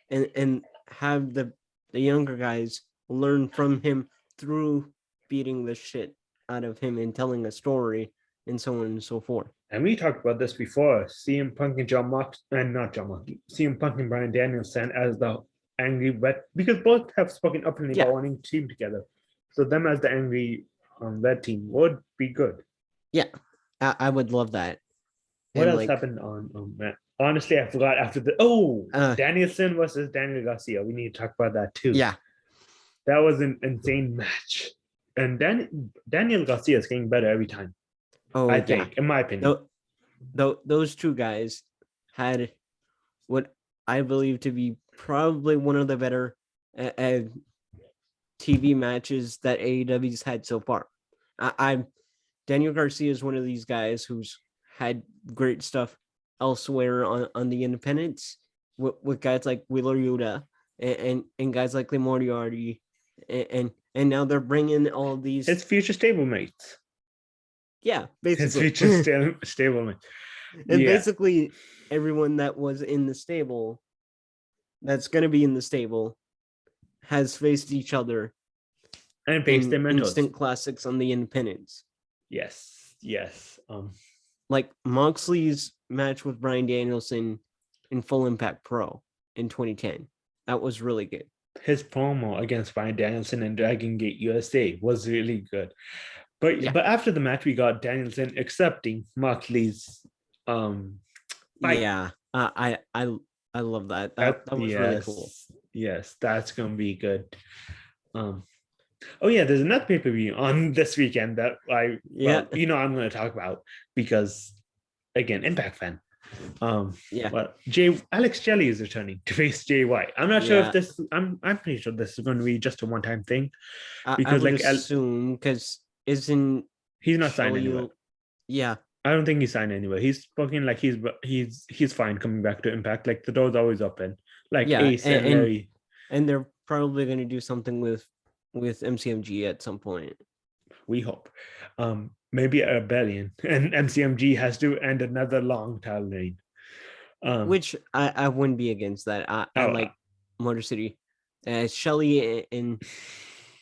S2: the younger guys learn from him through beating the shit out of him and telling a story and so on and so forth.
S1: And we talked about this before. CM Punk and CM Punk and Bryan Danielson as the angry vet, because both have spoken openly about wanting to team together. So them as the angry vet team would be good.
S2: Yeah, I would love that.
S1: What else happened on Matt? Honestly, I forgot after the Danielson versus Daniel Garcia. We need to talk about that too.
S2: Yeah,
S1: that was an insane match, and Daniel Garcia is getting better every time. I think, in my opinion,
S2: those two guys had what I believe to be probably one of the better TV matches that AEW's had so far. Daniel Garcia is one of these guys who's had great stuff elsewhere on the independents with guys like Wheeler Yuta and guys like Lee Moriarty, and now they're bringing all these
S1: his future stablemates.
S2: Yeah, basically.
S1: His future stablemate.
S2: And basically everyone that was in the stable, that's going to be in the stable, has faced each other
S1: and faced their mentors.
S2: Instant classics on the independents.
S1: Yes.
S2: Like Moxley's match with Bryan Danielson in Full Impact Pro in 2010. That was really good.
S1: His promo against Bryan Danielson in Dragon Gate USA was really good. But after the match, we got Danielson accepting Moxley's fight.
S2: Yeah, I love that. That was really cool.
S1: Yes, that's gonna be good. There's another pay-per-view on this weekend that I'm gonna talk about because again, Impact fan. But Alex Shelley is returning to face Jay White. I'm not sure if this. I'm pretty sure this is going to be just a one-time thing.
S2: Because I would assume because isn't
S1: he's not signed anywhere.
S2: Yeah,
S1: I don't think he's signed anywhere. He's spoken like he's fine coming back to Impact. Like the door's always open. Like Ace and Larry.
S2: And they're probably going to do something with MCMG at some point.
S1: We hope. Maybe a rebellion, and MCMG has to end another long title reign.
S2: Which I wouldn't be against that. I like Motor City. Shelley and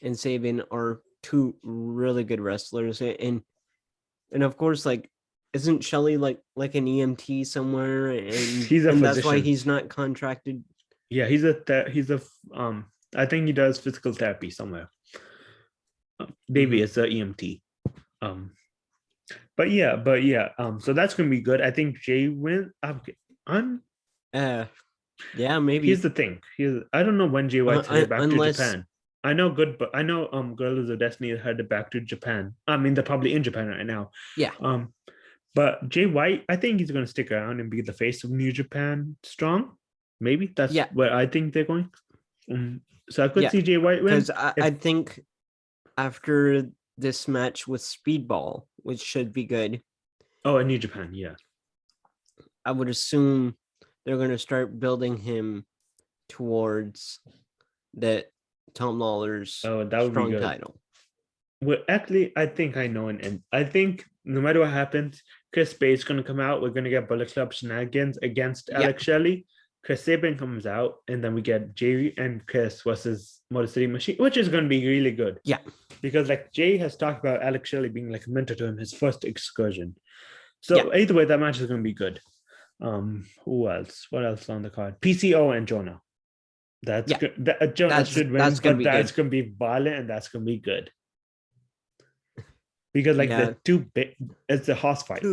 S2: and Sabian are two really good wrestlers, and of course, like, isn't Shelley like an EMT somewhere, and
S1: He's a
S2: that's why
S1: physician.
S2: he's not contracted.
S1: Yeah, he's a I think he does physical therapy somewhere. Maybe it's a EMT. But yeah. So that's gonna be good. I think Jay win. Okay.
S2: Yeah, maybe.
S1: Here's the thing. I don't know when Jay White's headed back to Japan. I know Girls of Destiny is headed back to Japan. I mean, they're probably in Japan right now.
S2: Yeah.
S1: But Jay White, I think he's gonna stick around and be the face of New Japan Strong. Maybe that's where I think they're going. So I could see Jay White win.
S2: Because I think after this match with Speedball, which should be good.
S1: Oh, in New Japan, yeah.
S2: I would assume they're going to start building him towards that Tom Lawler's strong title.
S1: Well, actually, I think I know an end. I think no matter what happens, Chris Bay's going to come out. We're going to get Bullet Club shenanigans against Alex Shelley. Chris Sabin comes out, and then we get Jay and Chris versus Motor City Machine, which is going to be really good.
S2: Yeah.
S1: Because like Jay has talked about Alex Shelley being like a mentor to him, his first excursion. So either way, that match is going to be good. Who else? What else on the card? PCO and Jonah. That's good. Jonah should win, that's going to be violent, and that's going to be good. Because like the two big, it's a house fight.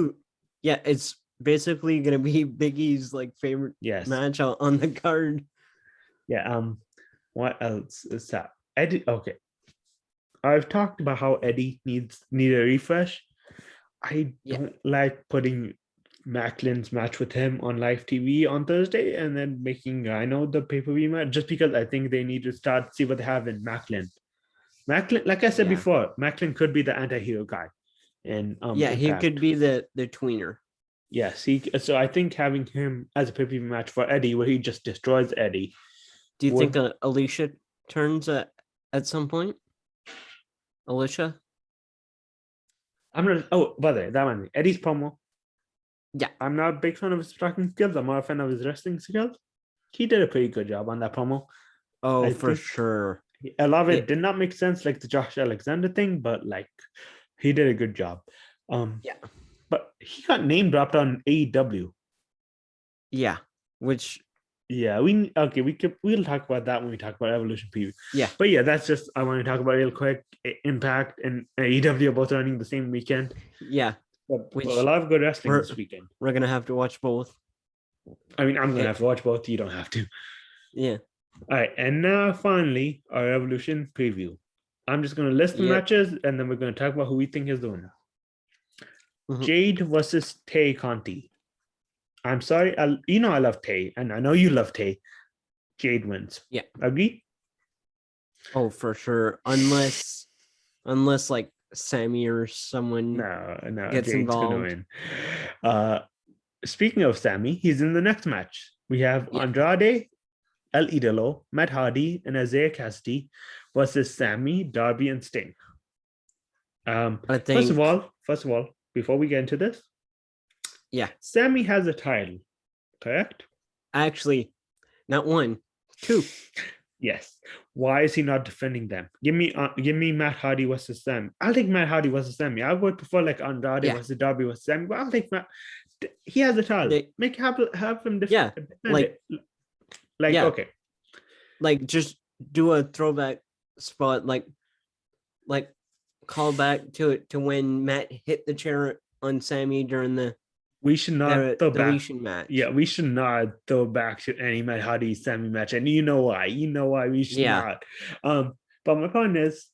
S2: It's basically gonna be Biggie's like favorite match on the card.
S1: What else is that? Eddie. Okay, I've talked about how Eddie need a refresh. I don't like putting Macklin's match with him on live TV on Thursday and then making the pay-per-view match, just because I think they need to see what they have in Macklin. Macklin, like I said before, Macklin could be the anti-hero guy. And
S2: he could be the tweener.
S1: Yes, so I think having him as a pay-per-view match for Eddie, where he just destroys Eddie.
S2: Do you think Alicia turns at some point? Alicia?
S1: I'm not. Oh, by the way, that one, Eddie's promo.
S2: Yeah,
S1: I'm not a big fan of his talking skills. I'm more a fan of his wrestling skills. He did a pretty good job on that promo.
S2: Oh, for sure.
S1: A lot of it did not make sense, like the Josh Alexander thing, but like he did a good job. But he got name dropped on AEW.
S2: Yeah, which
S1: we'll talk about that when we talk about Evolution preview.
S2: Yeah,
S1: but that's just I want to talk about real quick. Impact and AEW are both running the same weekend.
S2: Yeah,
S1: which a lot of good wrestling this weekend.
S2: We're gonna have to watch both.
S1: I mean, I'm gonna have to watch both. You don't have to.
S2: Yeah.
S1: All right, and now finally our Evolution preview. I'm just gonna list the matches, and then we're gonna talk about who we think is the winner. Jade versus Tay Conti. I'm sorry, I love Tay, and I know you love Tay. Jade wins.
S2: Yeah.
S1: Agree?
S2: Oh, for sure. Unless like Sammy or someone gets
S1: Jade's
S2: involved.
S1: Gonna win. Speaking of Sammy, he's in the next match. We have Andrade, El Idolo, Matt Hardy, and Isaiah Cassidy versus Sammy, Darby, and Sting. I think first of all, before we get into this, Sammy has a title, correct?
S2: Actually, not one, two.
S1: Yes. Why is he not defending them? Give me Matt Hardy versus Sammy. I'll take Matt Hardy versus Sammy. I would prefer like Andrade versus Darby versus Sammy, but I'll take Matt. He has a title. Have him defend it. Okay.
S2: Like just do a throwback spot, like call back to when Matt hit the chair on Sammy during the
S1: we should not throw back
S2: match.
S1: Yeah, we should not throw back to any Matt Hardy Sammy match, and you know why we should not. But my point is,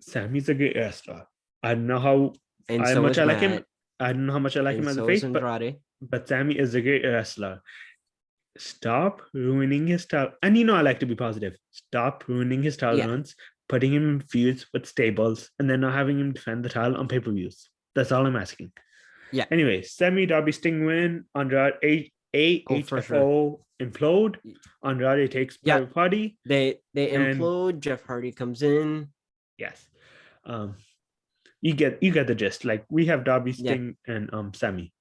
S1: Sammy's a great wrestler. I don't know how much I like him. I don't know how much I like him as a face, but Sammy is a great wrestler. Stop ruining his title. And I like to be positive. Stop ruining his title runs, putting him in feuds with stables, and then not having him defend the title on pay-per-views. That's all I'm asking.
S2: Yeah.
S1: Anyway, Sammy, Darby, Sting win. Andrade HFO implode. Andrade takes private party.
S2: They implode. Jeff Hardy comes in.
S1: Yes. You get the gist. Like we have Darby, Sting, and Sammy.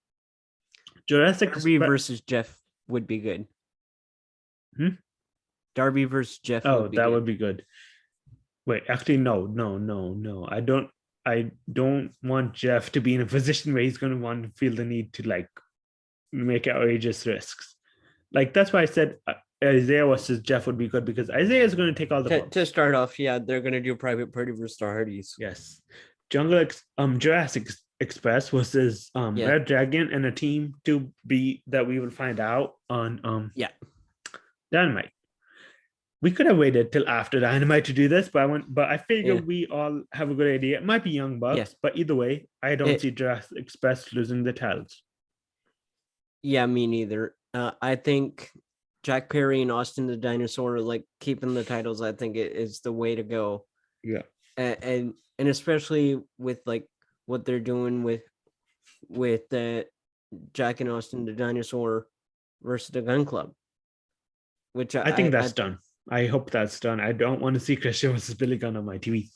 S1: Jurassic
S2: Darby versus Jeff would be good. Darby versus Jeff.
S1: Would be good. Wait, actually, no. I don't want Jeff to be in a position where he's going to want to feel the need to like make outrageous risks. Like that's why I said Isaiah versus Jeff would be good because Isaiah is going to take all the bumps.
S2: To start off, yeah, they're gonna do Private Party versus the Hardys.
S1: Yes, Jurassic Express versus
S2: Yeah.
S1: Red Dragon and a team to be that we will find out on
S2: Yeah.
S1: Dynamite. We could have waited till after Dynamite to do this, but I figure
S2: Yeah.
S1: we all have a good idea. It might be Young Bucks,
S2: Yeah.
S1: but either way, I don't see Jurassic Express losing the titles.
S2: Yeah, me neither. I think Jack Perry and Austin the Dinosaur, like keeping the titles, I think it is the way to go.
S1: Yeah.
S2: And especially with like what they're doing with Jack and Austin the Dinosaur versus the Gun Club, which
S1: I think that's done. I hope that's done. I don't want to see Christian versus Billy Gunn on my TV.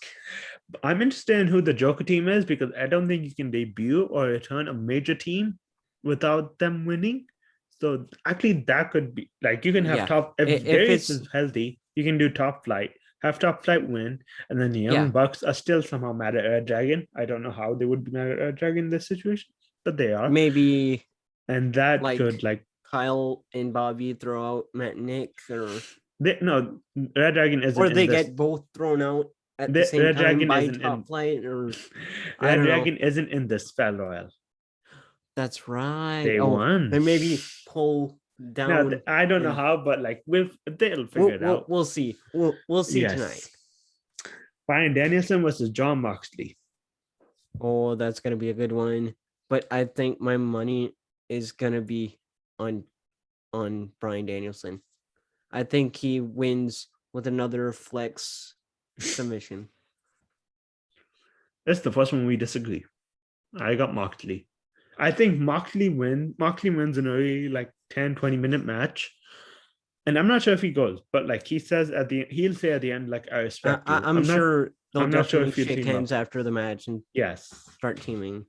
S1: I'm interested in who the Joker team is because I don't think you can debut or return a major team without them winning. So actually, that could be like you can have top if Darius is healthy, you can do Top Flight, have Top Flight win, and then the Young Bucks are still somehow mad at Red Dragon. I don't know how they would be mad at Red Dragon in this situation, but they are.
S2: Maybe,
S1: and that could like
S2: Kyle and Bobby throw out Matt and Nick, or
S1: Red Dragon isn't,
S2: or they get both thrown out at the same
S1: Red
S2: time
S1: Dragon
S2: by
S1: isn't
S2: Top Flight, or
S1: Red Dragon isn't in this Battle Royal.
S2: That's right.
S1: They won.
S2: They maybe pull down.
S1: No, I don't know how, but like they'll figure it out.
S2: We'll see. We'll see tonight.
S1: Bryan Danielson versus Jon Moxley.
S2: Oh, that's gonna be a good one. But I think my money is gonna be on Bryan Danielson. I think he wins with another flex submission.
S1: That's the first one we disagree. I got Moxley. I think Moxley wins in a really like 10-20 minute match. And I'm not sure if he goes, but like he'll say at the end, like, I respect you.
S2: I'm sure they'll definitely shake hands after the match and start teaming.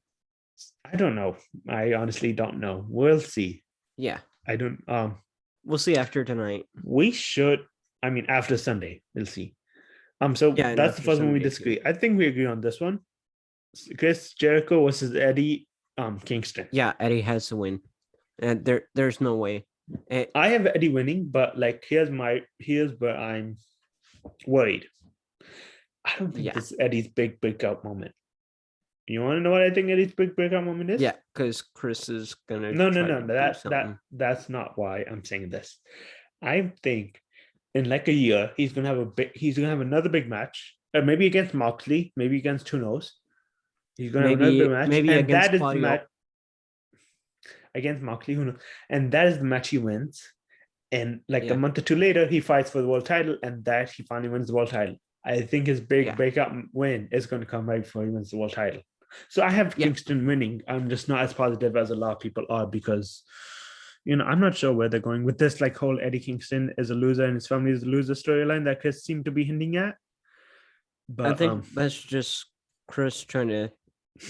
S1: I don't know. I honestly don't know. We'll see.
S2: Yeah.
S1: I don't
S2: we'll see after tonight.
S1: We should, after Sunday, we'll see. So that's the first one we disagree. I think we agree on this one. Chris Jericho versus Eddie Kingston.
S2: Yeah, Eddie has to win. And there's no way.
S1: I have Eddie winning, but like here's where I'm worried. I don't think this is Eddie's big breakout moment. You want to know what I think Eddie's big breakout moment is?
S2: Yeah, because Chris is gonna.
S1: No. That's not why I'm saying this. I think in like a year he's gonna have another big match, or maybe against Moxley, maybe against Tunos. He's gonna have another big match,
S2: maybe and against Claudio.
S1: Against Moxley, who knows? And that is the match he wins. And like a month or two later, he fights for the world title, and that he finally wins the world title. I think his big breakout win is going to come right before he wins the world title. So I have Kingston winning. I'm just not as positive as a lot of people are because, I'm not sure where they're going with this. Like whole Eddie Kingston is a loser and his family is a loser storyline that Chris seemed to be hinting at. But
S2: I think that's just Chris trying to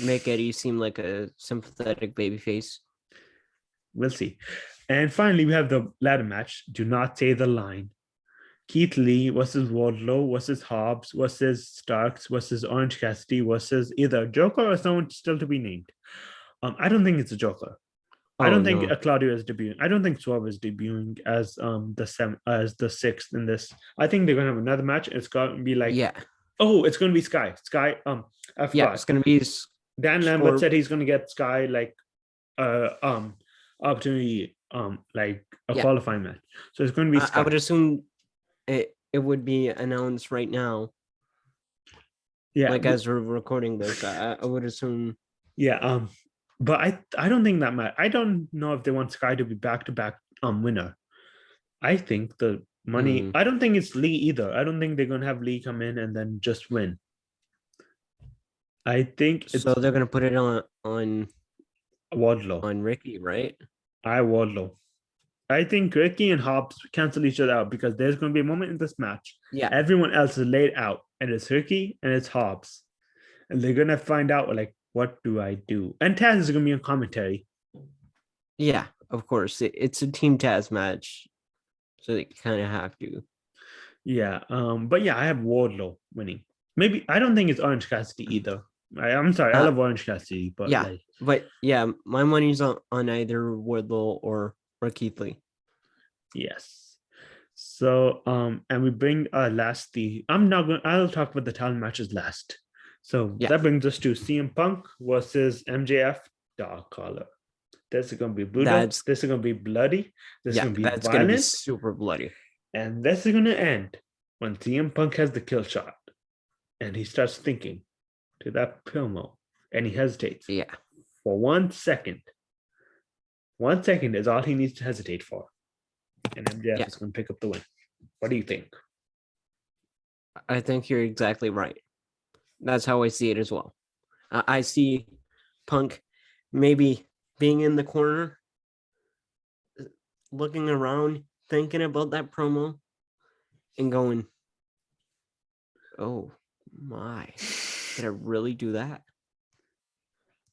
S2: make Eddie seem like a sympathetic babyface.
S1: We'll see. And finally, we have the ladder match. Do not say the line. Keith Lee versus Wardlow versus Hobbs versus Starks versus Orange Cassidy versus either Joker or someone still to be named. I don't think it's a Joker. I don't think Claudio is debuting. I don't think Swerve is debuting as the sixth in this. I think they're gonna have another match. It's gonna be like it's gonna be Sky. Sky. I forgot.
S2: It's gonna be
S1: Dan Lambert said he's gonna get Sky like opportunity like a qualifying match. So it's going to be Sky.
S2: I would assume it would be announced right now. Yeah, like as we're recording this, I would assume.
S1: Yeah, but I don't think that matters. I don't know if they want Sky to be back-to-back winner. I think the money. I don't think it's Lee either. I don't think they're going to have Lee come in and then just win. I think
S2: so. They're going to put it on
S1: Wardlow,
S2: on Ricky, right?
S1: Wardlow. I think Ricky and Hobbs cancel each other out because there's going to be a moment in this match.
S2: Yeah.
S1: Everyone else is laid out, and it's Ricky and it's Hobbs, and they're gonna find out like, what do I do? And Taz is gonna be on commentary.
S2: Yeah, of course. It's a Team Taz match, so they kind of have to.
S1: Yeah. But yeah, I have Wardlow winning. Maybe I don't think it's Orange Cassidy either. I'm sorry, I
S2: Uh,
S1: love Orange Cassidy, but
S2: yeah,
S1: like
S2: but yeah, my money's on either Wardlow or Keith Lee.
S1: yes. So and we bring last the I'm not going I'll talk about the talent matches last. So
S2: Yeah,
S1: that brings us to CM Punk versus MJF Dog Collar. This is gonna be brutal.
S2: that's
S1: This is gonna be bloody. This is
S2: yeah,
S1: gonna be
S2: that's gonna be
S1: violent.
S2: super bloody.
S1: And this is gonna end when CM Punk has the kill shot and he starts thinking to that promo and he hesitates
S2: Yeah,
S1: for 1 second. 1 second is all he needs to hesitate for. And MJF
S2: yeah,
S1: is going to pick up the win. What do you think?
S2: I think you're exactly right. That's how I see it as well. I see Punk maybe being in the corner, looking around, thinking about that promo, and going, "Oh my, did I really do that?"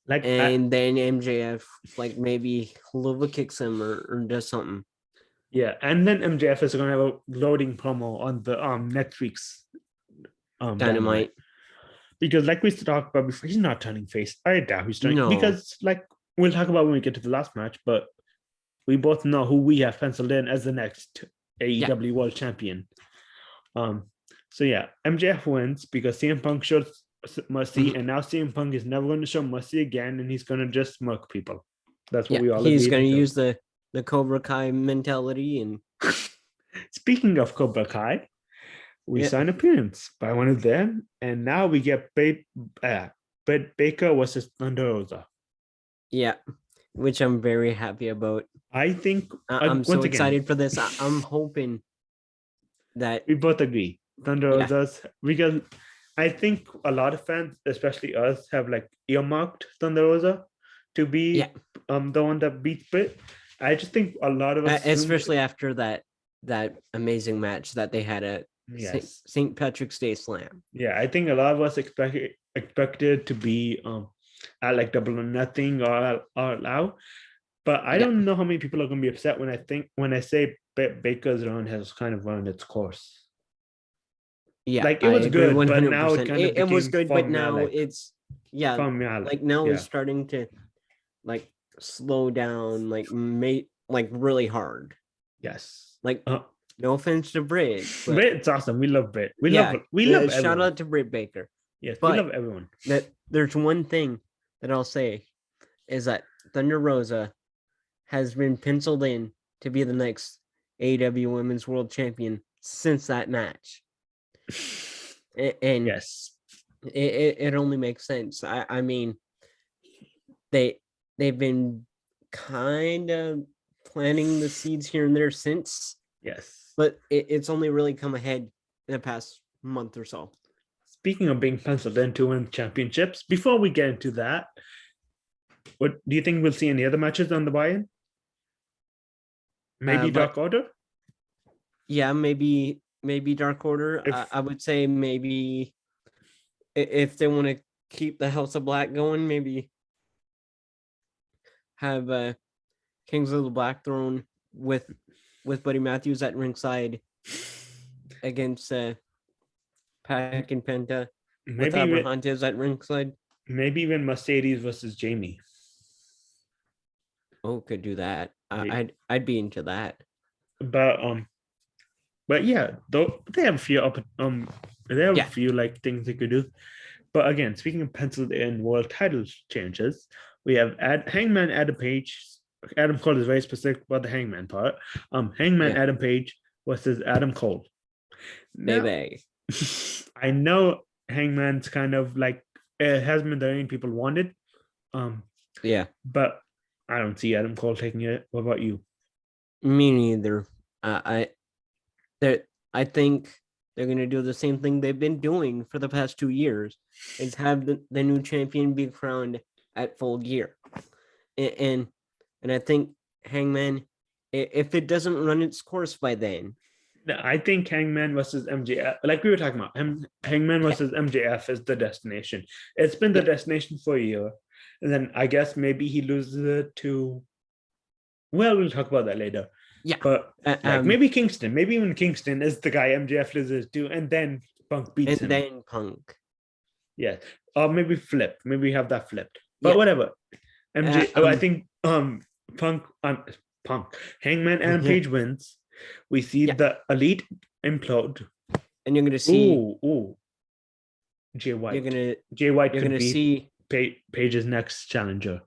S1: Like,
S2: And then MJF like maybe Luva kicks him or does something.
S1: yeah, and then MJF is going to have a loading promo on the next week's Dynamite.
S2: Dynamite.
S1: Because like we talked about before, he's not turning face. I doubt he's turning
S2: No.
S1: because like we'll talk about when we get to the last match, but we both know who we have penciled in as the next
S2: Yeah.
S1: AEW World Champion. So yeah, MJF wins because CM Punk showed mercy, and now CM Punk is never going to show mercy again, and he's going to just smirk people. That's what
S2: Yeah.
S1: we all
S2: He's
S1: agreed.
S2: gonna use the Cobra Kai mentality and
S1: Speaking of Cobra Kai, we
S2: yeah.
S1: saw an appearance by one of them, and now we get Britt Baker versus Thunder Rosa.
S2: Yeah. Which I'm very happy about.
S1: I think
S2: I'm so
S1: once again,
S2: excited for this. I'm hoping that
S1: we both agree Thunder
S2: yeah.
S1: Rosa's because I think a lot of fans, especially us, have like earmarked Thunder Rosa to be
S2: Yeah.
S1: the one that beats Britt. I just think a lot of us
S2: Especially after that amazing match that they had at
S1: yes,
S2: St. Patrick's Day Slam.
S1: yeah, I think a lot of us expected to be at like Double or Nothing or Allow, but I
S2: Yeah.
S1: don't know how many people are going to be upset when I say Baker's run has kind of run its course.
S2: Yeah,
S1: Like it
S2: I
S1: was
S2: agree
S1: good, but now it
S2: 100%.
S1: kind of
S2: It was
S1: became
S2: good, but now
S1: formulaic.
S2: it's yeah, like now
S1: Yeah.
S2: it's starting to like slow down, like really hard.
S1: Yes.
S2: Like no offense to Britt, but
S1: Britt's awesome. We love Britt. We
S2: yeah,
S1: love
S2: shout
S1: everyone.
S2: out to Britt Baker.
S1: Yes, we
S2: But
S1: love everyone.
S2: that there's one thing that I'll say is that Thunder Rosa has been penciled in to be the next AEW Women's World Champion since that match. And
S1: Yes.
S2: it only makes sense. I mean, they've been kind of planting the seeds here and there since,
S1: Yes.
S2: but it's only really come ahead in the past month or so.
S1: Speaking of being penciled in to win championships, before we get into that, what do you think we'll see any other matches on the buy-in? Maybe Dark Order?
S2: Yeah, maybe Dark Order. I would say maybe if they want to keep the House of Black going, maybe have Kings of the Black Throne with Buddy Matthews at ringside against Pac and Penta with Abrahantes at ringside.
S1: Maybe even Mercedes versus Jamie.
S2: Oh, could do that. I'd be into that.
S1: But yeah, though they have a few a few like things they could do. But again, speaking of penciled in world title changes, we have Hangman Adam Page. Adam Cole is very specific about the Hangman part. Hangman Adam Page versus Adam Cole.
S2: Baby.
S1: I know Hangman's kind of like it has been the lane people wanted.
S2: Yeah.
S1: But I don't see Adam Cole taking it. What about you?
S2: Me neither. I think they're going to do the same thing they've been doing for the past 2 years, is have the new champion be crowned at Full Gear. And I think Hangman, if it doesn't run its course by then.
S1: I think Hangman versus MJF, like we were talking about, Hangman versus MJF is the destination. It's been the destination for a year. And then I guess maybe he loses it to, well, we'll talk about that later.
S2: Yeah.
S1: But like maybe Kingston, maybe even Kingston is the guy MJF loses to, and then Punk beats him.
S2: And then Punk.
S1: Yeah. Or maybe flip. Maybe we have that flipped. But whatever. I think Punk Hangman and Page wins. We see the Elite implode.
S2: And you're gonna see
S1: Jay White.
S2: Jay White
S1: could be Page's next challenger.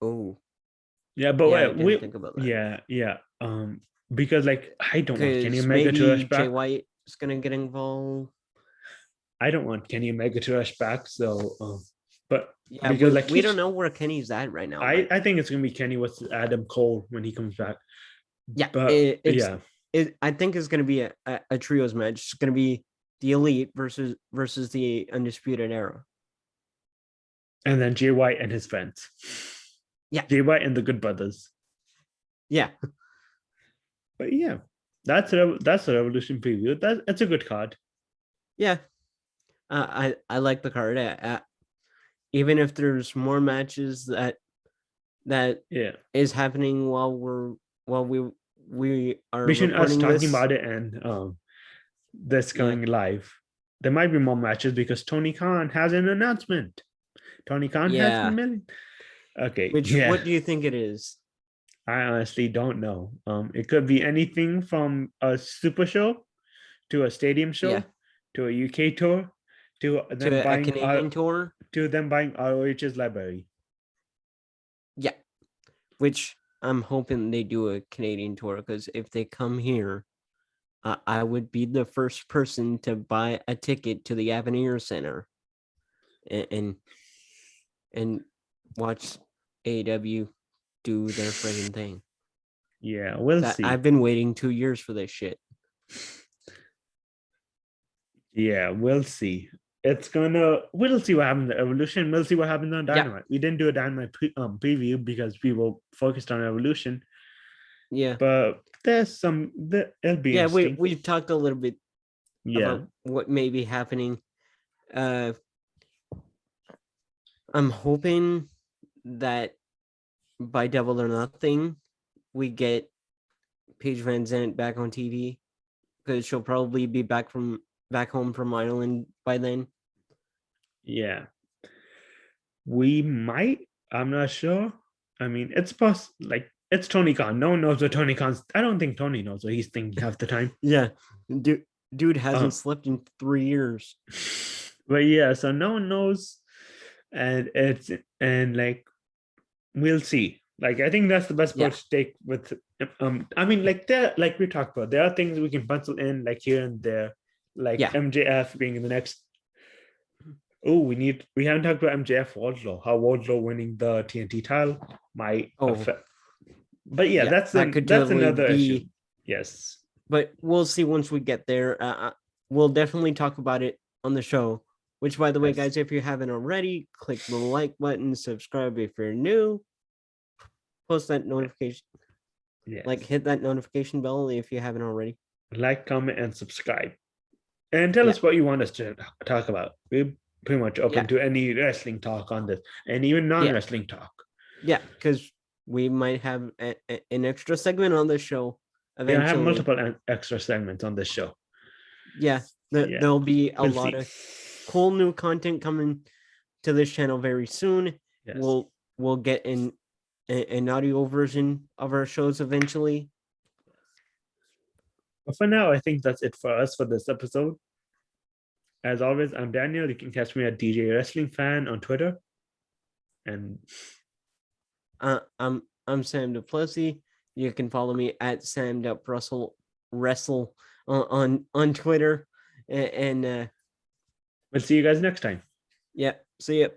S2: Oh.
S1: Yeah, but
S2: I didn't think about that.
S1: Yeah. Because like I don't want Kenny Omega to rush back.
S2: Jay White is gonna get involved.
S1: I don't want Kenny Omega to rush back, so but
S2: because we don't know where Kenny's at right now.
S1: I think it's gonna be Kenny with Adam Cole when he comes back.
S2: Yeah, but I think it's gonna be a trios match. It's gonna be the Elite versus the Undisputed Era,
S1: and then Jay White and his friends.
S2: Yeah,
S1: Jay White and the Good Brothers.
S2: Yeah,
S1: but yeah, that's a Revolution preview. That's a good card.
S2: Yeah, I like the card. Even if there's more matches that is happening while we are
S1: between us talking about it and this going live, there might be more matches because Tony Khan has an announcement. Tony Khan has been. Okay.
S2: What do you think it is?
S1: I honestly don't know. It could be anything from a super show to a stadium show to a UK tour to them buying a Canadian tour to them buying ROH's library.
S2: Yeah, which I'm hoping they do a Canadian tour, because if they come here, I would be the first person to buy a ticket to the Avenir Center and watch AEW do their friggin' thing.
S1: Yeah, we'll see.
S2: I've been waiting 2 years for this shit.
S1: Yeah, we'll see. We'll see what happens in Evolution. We'll see what happens on Dynamite. We didn't do a Dynamite preview because people focused on Evolution.
S2: Yeah,
S1: but there's it'll be interesting.
S2: We've talked a little bit about what may be happening. I'm hoping that by Double or Nothing, we get Paige Van Zandt back on TV, because she'll probably be back home from Ireland by then.
S1: Yeah, we might. I'm not sure. I mean, it's possible. Like, it's Tony Khan. No one knows what Tony Khan's. I don't think Tony knows what he's thinking half the time.
S2: Yeah, dude hasn't slept in 3 years.
S1: But yeah, so no one knows, and like we'll see. Like, I think that's the best part to take with. I mean, like we talked about, there are things we can pencil in like here and there, like MJF being in the next. Oh, we haven't talked about MJF Wardlow. How Wardlow winning the TNT title might affect. But that's another issue. Yes,
S2: but we'll see once we get there. We'll definitely talk about it on the show. Which, by the way, guys, if you haven't already, click the like button, subscribe if you're new, post that notification, hit that notification bell if you haven't already.
S1: Like, comment, and subscribe, and tell us what you want us to talk about. We're pretty much open to any wrestling talk on this, and even non-wrestling talk.
S2: Yeah, because we might have an extra segment on this show eventually.
S1: I have multiple extra segments on this show.
S2: There'll be a lot of cool new content coming to this channel very soon. We'll get an audio version of our shows eventually.
S1: But for now, I think that's it for us for this episode. As always, I'm Daniel. You can catch me at DJ Wrestling Fan on Twitter. And
S2: I'm Sam Duplessis. You can follow me at Sam.Wrestle on Twitter. And
S1: we'll see you guys next time.
S2: See ya.